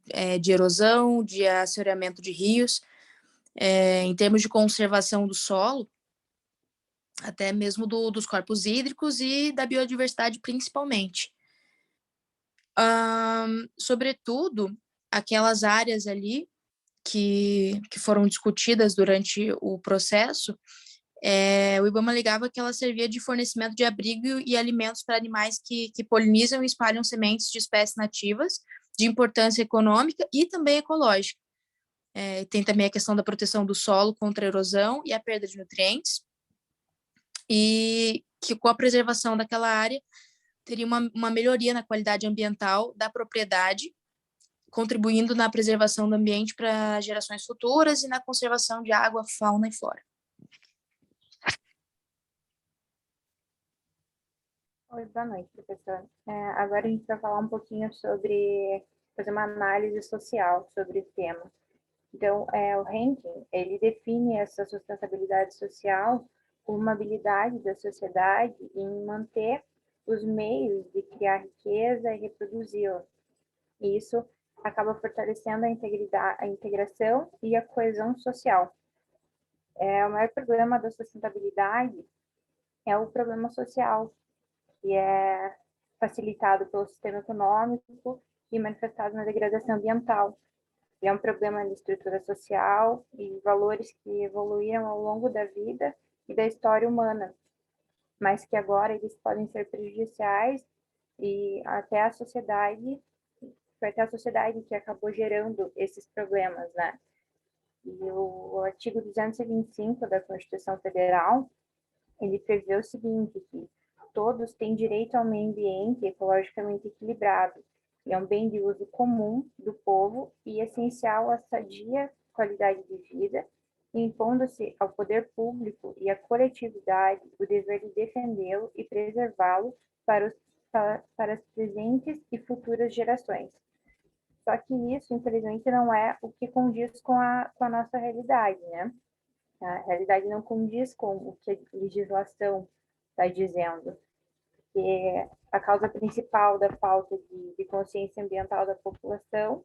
de erosão, de assoreamento de rios, em termos de conservação do solo, até mesmo dos corpos hídricos e da biodiversidade principalmente. Sobretudo, aquelas áreas ali que foram discutidas durante o processo, o IBAMA alegava que ela servia de fornecimento de abrigo e alimentos para animais que polinizam e espalham sementes de espécies nativas de importância econômica e também ecológica. Tem também a questão da proteção do solo contra a erosão e a perda de nutrientes, e que com a preservação daquela área teria uma melhoria na qualidade ambiental da propriedade, contribuindo na preservação do ambiente para gerações futuras e na conservação de água, fauna e flora. Oi, boa noite, professor. Agora a gente vai falar um pouquinho sobre fazer uma análise social sobre o tema. Então, o ranking, ele define essa sustentabilidade social como uma habilidade da sociedade em manter os meios de criar riqueza e reproduzi-la. E isso acaba fortalecendo a integração e a coesão social. O maior problema da sustentabilidade é o problema social, que é facilitado pelo sistema econômico e manifestado na degradação ambiental. E é um problema de estrutura social e valores que evoluíram ao longo da vida e da história humana, mas que agora eles podem ser prejudiciais e foi até a sociedade que acabou gerando esses problemas, né? E o artigo 225 da Constituição Federal, ele prevê o seguinte, que todos têm direito ao meio ambiente ecologicamente equilibrado, e é um bem de uso comum do povo e essencial à sadia qualidade de vida, impondo-se ao poder público e à coletividade o dever de defendê-lo e preservá-lo para as presentes e futuras gerações. Só que isso, infelizmente, não é o que condiz com a nossa realidade, né? A realidade não condiz com o que a legislação está dizendo, que a causa principal da falta de consciência ambiental da população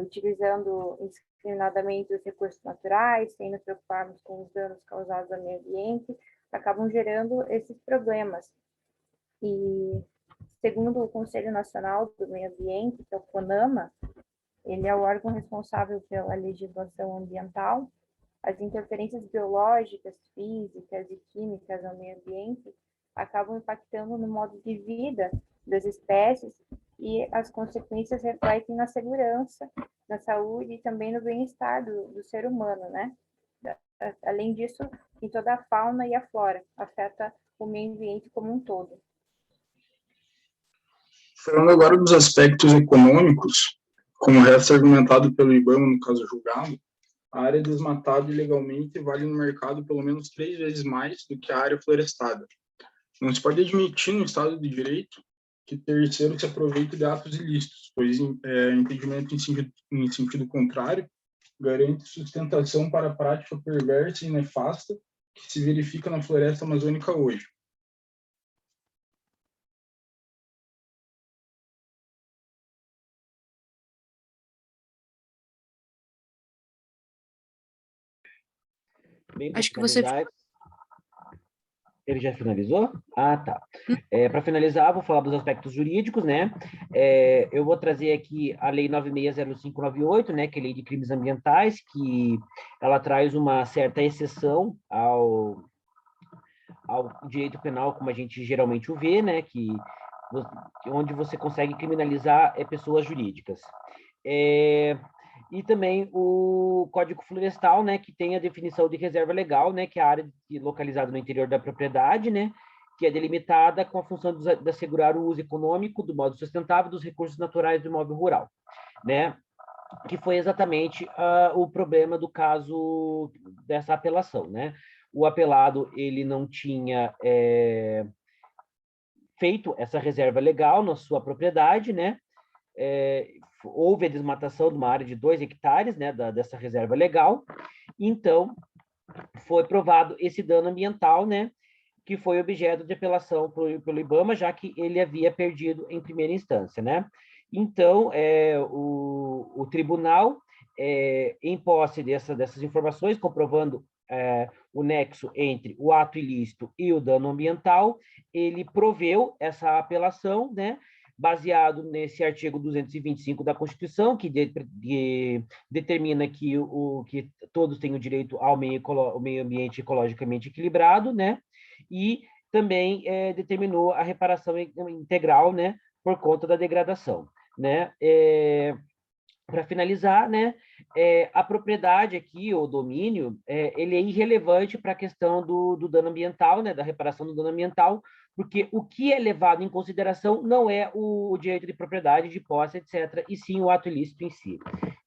utilizando indiscriminadamente os recursos naturais, sem nos preocuparmos com os danos causados ao meio ambiente, acabam gerando esses problemas. E, segundo o Conselho Nacional do Meio Ambiente, que é o CONAMA, ele é o órgão responsável pela legislação ambiental. As interferências biológicas, físicas e químicas ao meio ambiente acabam impactando no modo de vida das espécies e as consequências refletem na segurança, na saúde e também no bem-estar do ser humano, né? Além disso, em toda a fauna e a flora, afeta o meio ambiente como um todo. Falando agora dos aspectos econômicos, como resta argumentado pelo IBAMA no caso julgado, a área desmatada ilegalmente vale no mercado pelo menos 3 vezes mais do que a área florestada. Não se pode admitir no Estado de Direito que terceiro se aproveite de atos ilícitos, pois entendimento em sentido contrário garante sustentação para a prática perversa e nefasta que se verifica na floresta amazônica hoje. Bem, Acho que você... Ele já finalizou? Ah, tá. Para finalizar, vou falar dos aspectos jurídicos, né? Eu vou trazer aqui a Lei 960598, né, que é a Lei de Crimes Ambientais, que ela traz uma certa exceção ao direito penal, como a gente geralmente o vê, né, onde você consegue criminalizar pessoas jurídicas. E também o Código Florestal, né, que tem a definição de reserva legal, né, que é a área localizada no interior da propriedade, né, que é delimitada com a função de assegurar o uso econômico do modo sustentável dos recursos naturais do imóvel rural, né, que foi exatamente o problema do caso dessa apelação, né. O apelado, ele não tinha feito essa reserva legal na sua propriedade, né, houve a desmatação de uma área de 2 hectares, né, dessa reserva legal, então foi provado esse dano ambiental, né, que foi objeto de apelação pelo IBAMA, já que ele havia perdido em primeira instância, né. Então, o tribunal, em posse dessas informações, comprovando o nexo entre o ato ilícito e o dano ambiental, ele proveu essa apelação, né, baseado nesse artigo 225 da Constituição, que determina que todos têm o direito ao meio ambiente ecologicamente equilibrado, né? E também determinou a reparação integral, né, por conta da degradação, né? Para finalizar, né, a propriedade aqui, o domínio, ele é irrelevante para a questão do dano ambiental, né, da reparação do dano ambiental, porque o que é levado em consideração não é o direito de propriedade, de posse, etc., e sim o ato ilícito em si.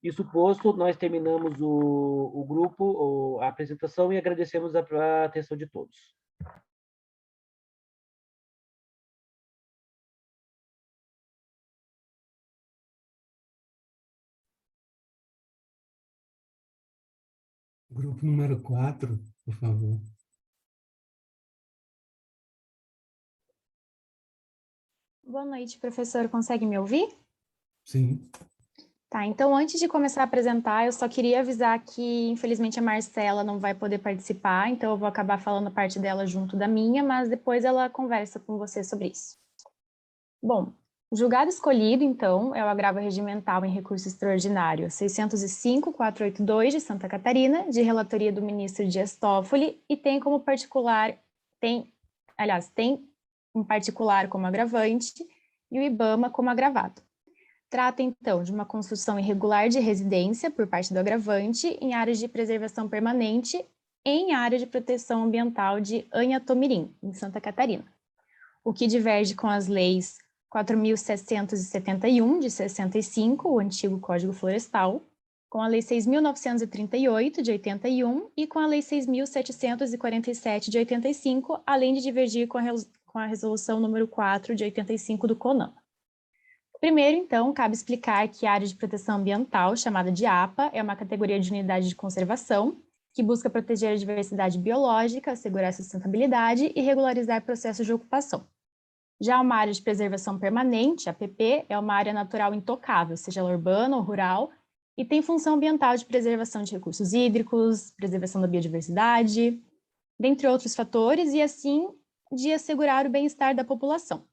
Isso posto, nós terminamos o grupo, a apresentação, e agradecemos a atenção de todos. Grupo número 4, por favor. Boa noite, professor. Consegue me ouvir? Sim. Tá, então antes de começar a apresentar, eu só queria avisar que, infelizmente, a Marcela não vai poder participar, então eu vou acabar falando a parte dela junto da minha, mas depois ela conversa com você sobre isso. Bom, o julgado escolhido, então, é o agravo regimental em recurso extraordinário 605.482 de Santa Catarina, de relatoria do ministro Dias Toffoli, e tem como particular, tem um particular como agravante e o IBAMA como agravado. Trata, então, de uma construção irregular de residência por parte do agravante em áreas de preservação permanente em área de proteção ambiental de Anhatomirim, em Santa Catarina, o que diverge com as leis 4.771, de 65, o antigo Código Florestal, com a Lei 6.938, de 81, e com a Lei 6.747, de 85, além de divergir com a Resolução número 4, de 85, do CONAMA. Primeiro, então, cabe explicar que a área de proteção ambiental, chamada de APA, é uma categoria de unidade de conservação que busca proteger a diversidade biológica, assegurar a sustentabilidade e regularizar processos de ocupação. Já uma área de preservação permanente, APP, é uma área natural intocável, seja ela urbana ou rural, e tem função ambiental de preservação de recursos hídricos, preservação da biodiversidade, dentre outros fatores, e assim de assegurar o bem-estar da população.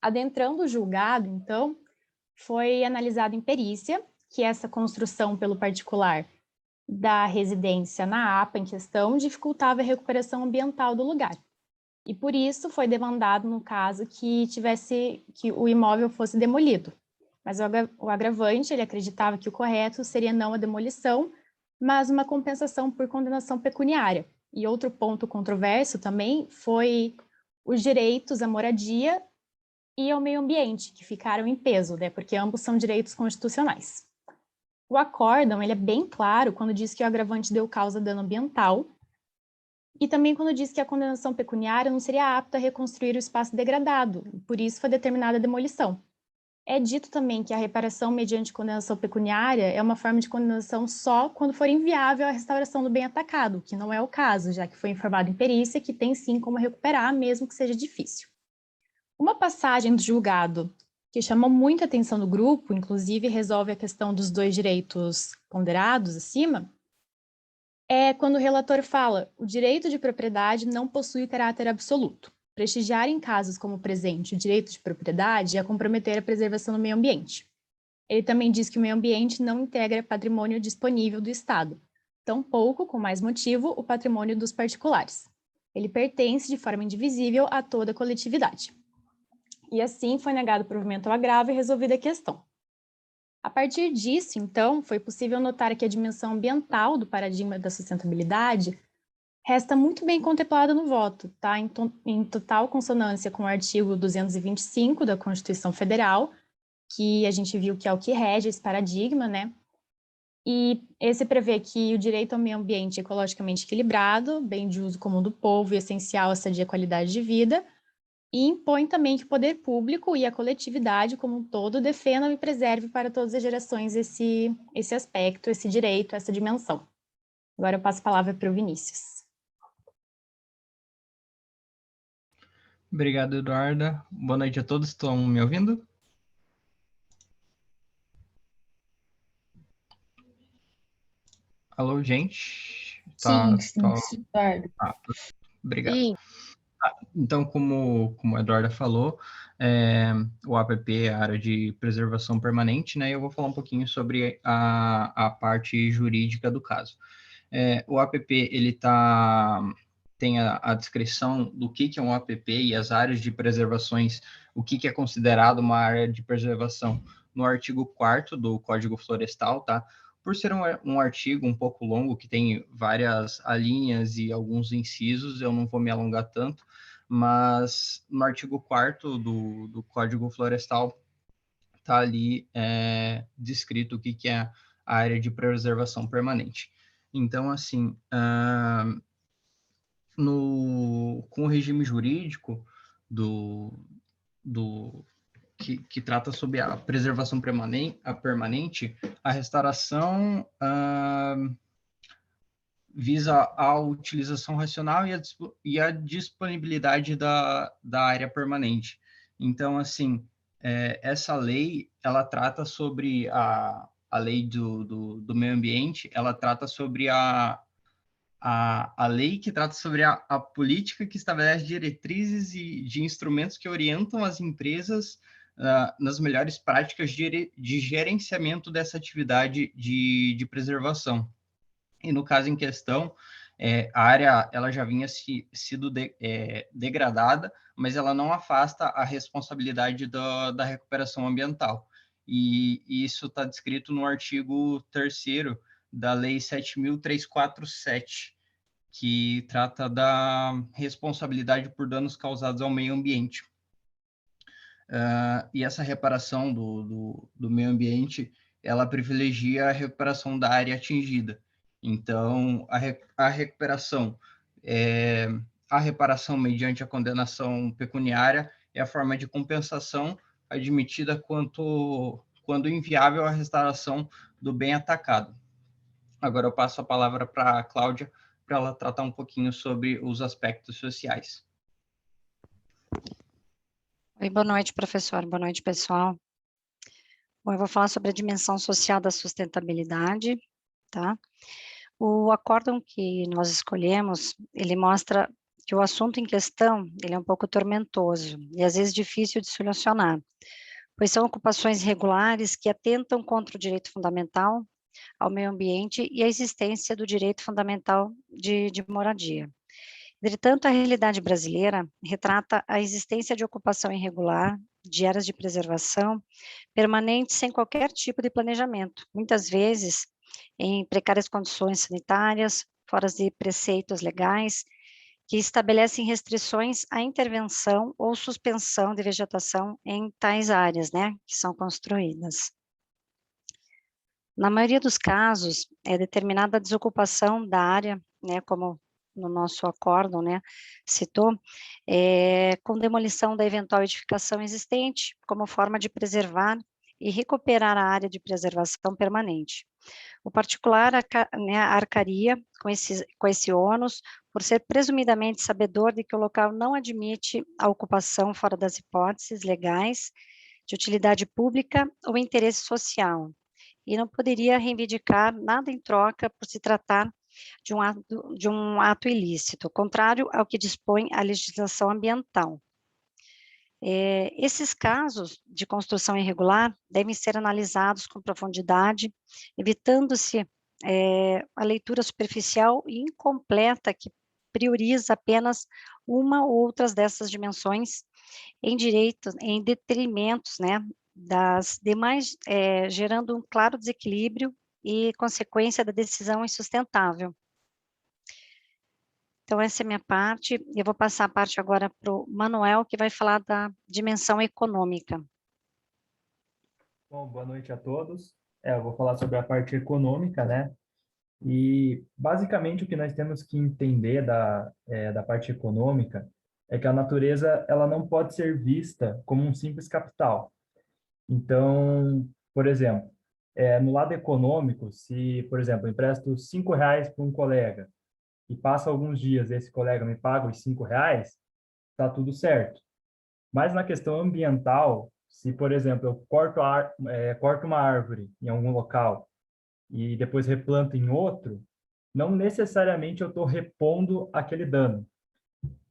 Adentrando o julgado, então, foi analisado em perícia que essa construção pelo particular da residência na APA em questão dificultava a recuperação ambiental do lugar. E por isso foi demandado, no caso, que o imóvel fosse demolido. Mas o agravante, ele acreditava que o correto seria não a demolição, mas uma compensação por condenação pecuniária. E outro ponto controverso também foi os direitos à moradia e ao meio ambiente, que ficaram em peso, né, porque ambos são direitos constitucionais. O acórdão, ele é bem claro quando diz que o agravante deu causa a dano ambiental, e também quando diz que a condenação pecuniária não seria apta a reconstruir o espaço degradado, e por isso foi determinada a demolição. É dito também que a reparação mediante condenação pecuniária é uma forma de condenação só quando for inviável a restauração do bem atacado, que não é o caso, já que foi informado em perícia que tem sim como recuperar, mesmo que seja difícil. Uma passagem do julgado que chamou muita atenção do grupo, inclusive resolve a questão dos dois direitos ponderados acima, é quando o relator fala: o direito de propriedade não possui caráter absoluto. Prestigiar em casos como o presente o direito de propriedade é comprometer a preservação do meio ambiente. Ele também diz que o meio ambiente não integra patrimônio disponível do Estado, tampouco, com mais motivo, o patrimônio dos particulares. Ele pertence de forma indivisível a toda a coletividade. E assim foi negado o provimento ao agravo e resolvida a questão. A partir disso, então, foi possível notar que a dimensão ambiental do paradigma da sustentabilidade resta muito bem contemplada no voto, tá? Em total consonância com o artigo 225 da Constituição Federal, que a gente viu que é o que rege esse paradigma, né? E esse prevê que o direito ao meio ambiente ecologicamente equilibrado, bem de uso comum do povo e essencial à sadia qualidade de vida, e impõe também que o poder público e a coletividade como um todo defendam e preservem para todas as gerações esse aspecto, esse direito, essa dimensão. Agora eu passo a palavra para o Vinícius. Obrigado, Eduarda. Boa noite a todos. Estão me ouvindo? Alô, gente? Sim, Eduardo. Obrigado. Sim. Então, como a Eduarda falou, o APP é a área de preservação permanente, né? E eu vou falar um pouquinho sobre a parte jurídica do caso. O APP, ele tem a descrição do que é um APP e as áreas de preservações, o que é considerado uma área de preservação no artigo 4º do Código Florestal, tá? Por ser um artigo um pouco longo, que tem várias alíneas e alguns incisos, eu não vou me alongar tanto, mas no artigo 4º do Código Florestal está ali descrito o que é a área de preservação permanente. Então, assim, com o regime jurídico que trata sobre a preservação permanente, a restauração visa a utilização racional e a disponibilidade da área permanente. Então, assim, essa lei, ela trata sobre a lei do meio ambiente, ela trata sobre a lei que trata sobre a política que estabelece diretrizes e de instrumentos que orientam as empresas nas melhores práticas de gerenciamento dessa atividade de preservação. E no caso em questão, a área ela já vinha sido degradada, mas ela não afasta a responsabilidade da recuperação ambiental. E isso está descrito no artigo 3º da Lei 7.347, que trata da responsabilidade por danos causados ao meio ambiente. E essa reparação do meio ambiente, ela privilegia a recuperação da área atingida. Então, a recuperação, a reparação mediante a condenação pecuniária é a forma de compensação admitida quando inviável a restauração do bem atacado. Agora eu passo a palavra para a Cláudia, para ela tratar um pouquinho sobre os aspectos sociais. Oi, boa noite, professor. Boa noite, pessoal. Bom, eu vou falar sobre a dimensão social da sustentabilidade, tá? O acórdão que nós escolhemos, ele mostra que o assunto em questão, ele é um pouco tormentoso e às vezes difícil de solucionar, pois são ocupações irregulares que atentam contra o direito fundamental ao meio ambiente e a existência do direito fundamental de moradia. Entretanto, a realidade brasileira retrata a existência de ocupação irregular, de áreas de preservação, permanentes sem qualquer tipo de planejamento, muitas vezes em precárias condições sanitárias, fora de preceitos legais, que estabelecem restrições à intervenção ou suspensão de vegetação em tais áreas, né, que são construídas. Na maioria dos casos, é determinada a desocupação da área, né, como no nosso acórdão, né, citou, com demolição da eventual edificação existente, como forma de preservar e recuperar a área de preservação permanente. O particular arcaria com esse ônus, por ser presumidamente sabedor de que o local não admite a ocupação fora das hipóteses legais de utilidade pública ou interesse social, e não poderia reivindicar nada em troca por se tratar de um ato ilícito, contrário ao que dispõe a legislação ambiental. Esses casos de construção irregular devem ser analisados com profundidade, evitando-se a leitura superficial e incompleta que prioriza apenas uma ou outras dessas dimensões em detrimentos, né, das demais, gerando um claro desequilíbrio e consequência da decisão insustentável. Então, essa é a minha parte. Eu vou passar a parte agora para o Manuel, que vai falar da dimensão econômica. Bom, boa noite a todos. Eu vou falar sobre a parte econômica, né? E, basicamente, o que nós temos que entender da parte econômica é que a natureza ela não pode ser vista como um simples capital. Então, por exemplo, no lado econômico, se, por exemplo, eu empresto R$5 para um colega, e passa alguns dias, esse colega me paga os R$5, está tudo certo. Mas na questão ambiental, se, por exemplo, eu corto uma árvore em algum local e depois replanto em outro, não necessariamente eu estou repondo aquele dano.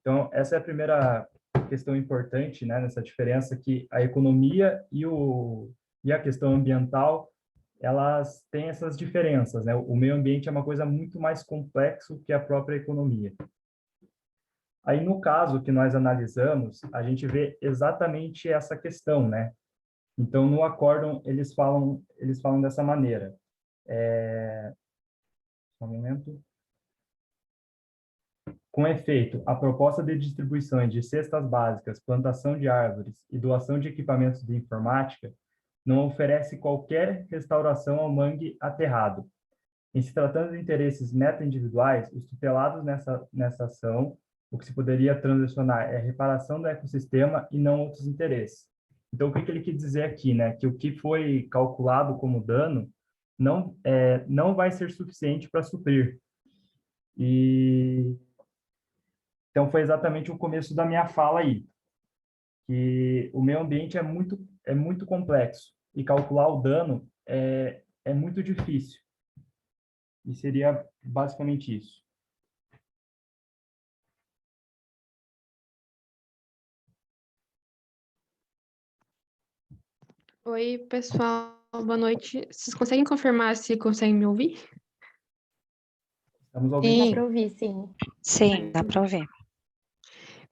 Então, essa é a primeira questão importante, né, nessa diferença, que a economia e a questão ambiental, elas têm essas diferenças, né? O meio ambiente é uma coisa muito mais complexo que a própria economia. Aí, no caso que nós analisamos, a gente vê exatamente essa questão, né? Então, no acórdão, eles falam dessa maneira. Só um momento. Com efeito, a proposta de distribuições de cestas básicas, plantação de árvores e doação de equipamentos de informática não oferece qualquer restauração ao mangue aterrado. Em se tratando de interesses meta-individuais, os tutelados nessa ação, o que se poderia transacionar é a reparação do ecossistema e não outros interesses. Então, o que ele quer dizer aqui, né? Que o que foi calculado como dano não vai ser suficiente para suprir. E então foi exatamente o começo da minha fala aí, que o meio ambiente é muito complexo e calcular o dano é muito difícil. E seria basicamente isso. Oi, pessoal, boa noite. Vocês conseguem confirmar se conseguem me ouvir? Estamos Dá Sim, para ouvir, sim. sim, dá para ouvir.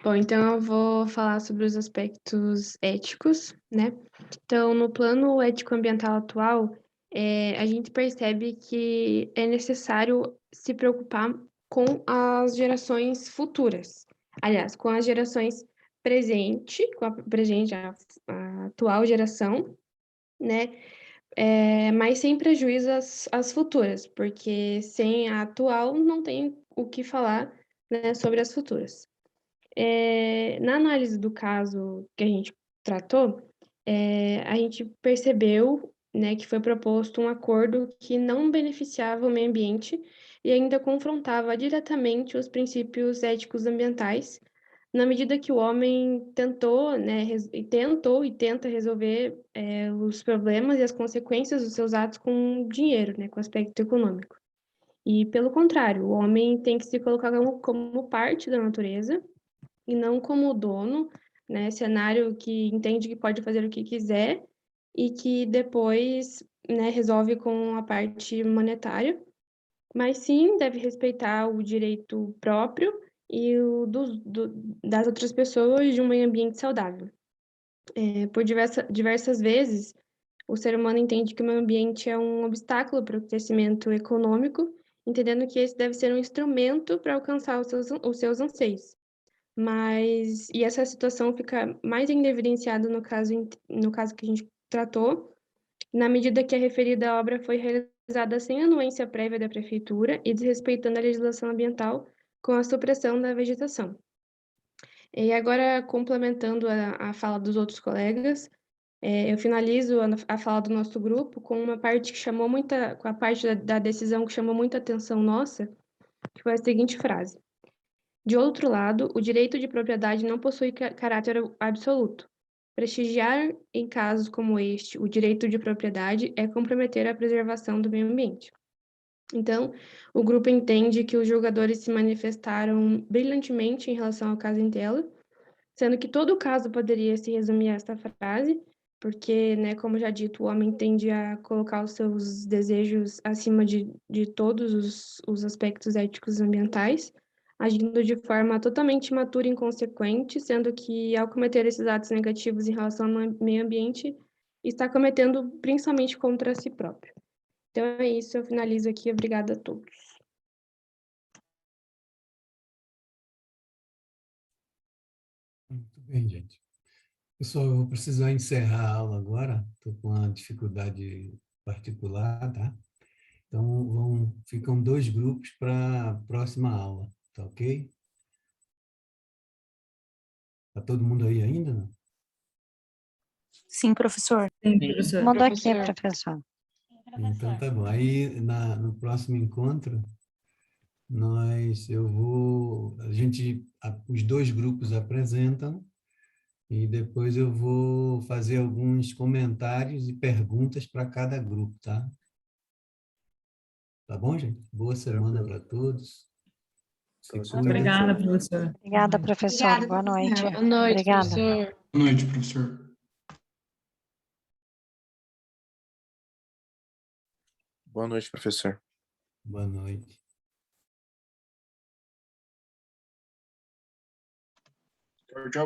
Bom, então eu vou falar sobre os aspectos éticos, né? Então, no plano ético-ambiental atual, a gente percebe que é necessário se preocupar com as gerações futuras. Aliás, com as gerações a atual geração, né? Mas sem prejuízo às futuras, porque sem a atual não tem o que falar, né, sobre as futuras. Na análise do caso que a gente tratou, a gente percebeu, né, que foi proposto um acordo que não beneficiava o meio ambiente e ainda confrontava diretamente os princípios éticos ambientais, na medida que o homem tentou, né, tentou e tenta resolver os problemas e as consequências dos seus atos com dinheiro, né, com aspecto econômico. E, pelo contrário, o homem tem que se colocar como parte da natureza e não como dono, né? Cenário que entende que pode fazer o que quiser e que depois, né, resolve com a parte monetária, mas sim deve respeitar o direito próprio e das outras pessoas de um meio ambiente saudável. Por diversas vezes, o ser humano entende que o meio ambiente é um obstáculo para o crescimento econômico, entendendo que esse deve ser um instrumento para alcançar os seus anseios. E essa situação fica mais ainda evidenciada no caso que a gente tratou, na medida que a referida obra foi realizada sem anuência prévia da prefeitura e desrespeitando a legislação ambiental com a supressão da vegetação. E agora, complementando a fala dos outros colegas, eu finalizo a fala do nosso grupo com uma parte com a parte da decisão que chamou muita atenção nossa, que foi a seguinte frase: de outro lado, o direito de propriedade não possui caráter absoluto. Prestigiar, em casos como este, o direito de propriedade é comprometer a preservação do meio ambiente. Então, o grupo entende que os julgadores se manifestaram brilhantemente em relação ao caso em tela, sendo que todo o caso poderia se resumir a esta frase, porque, né, como já dito, o homem tende a colocar os seus desejos acima de todos os aspectos éticos e ambientais, agindo de forma totalmente imatura e inconsequente, sendo que, ao cometer esses atos negativos em relação ao meio ambiente, está cometendo principalmente contra si próprio. Então é isso, eu finalizo aqui. Obrigada a todos. Muito bem, gente. Pessoal, eu vou precisar encerrar a aula agora, estou com uma dificuldade particular, tá? Então, ficam 2 grupos para a próxima aula, tá ok? Está todo mundo aí ainda, não? Sim, professor. Sim, professor. Mandou aqui, professor. Então, tá bom. Aí, no próximo encontro, os 2 grupos apresentam e depois eu vou fazer alguns comentários e perguntas para cada grupo, tá? Tá bom, gente? Boa semana para todos. Se cuidem. Obrigada, professor. Obrigada, professor. Obrigada, Boa noite. Boa noite, Obrigada. professor. Boa noite, professor. Boa noite, professor. Boa noite. Tchau, tchau.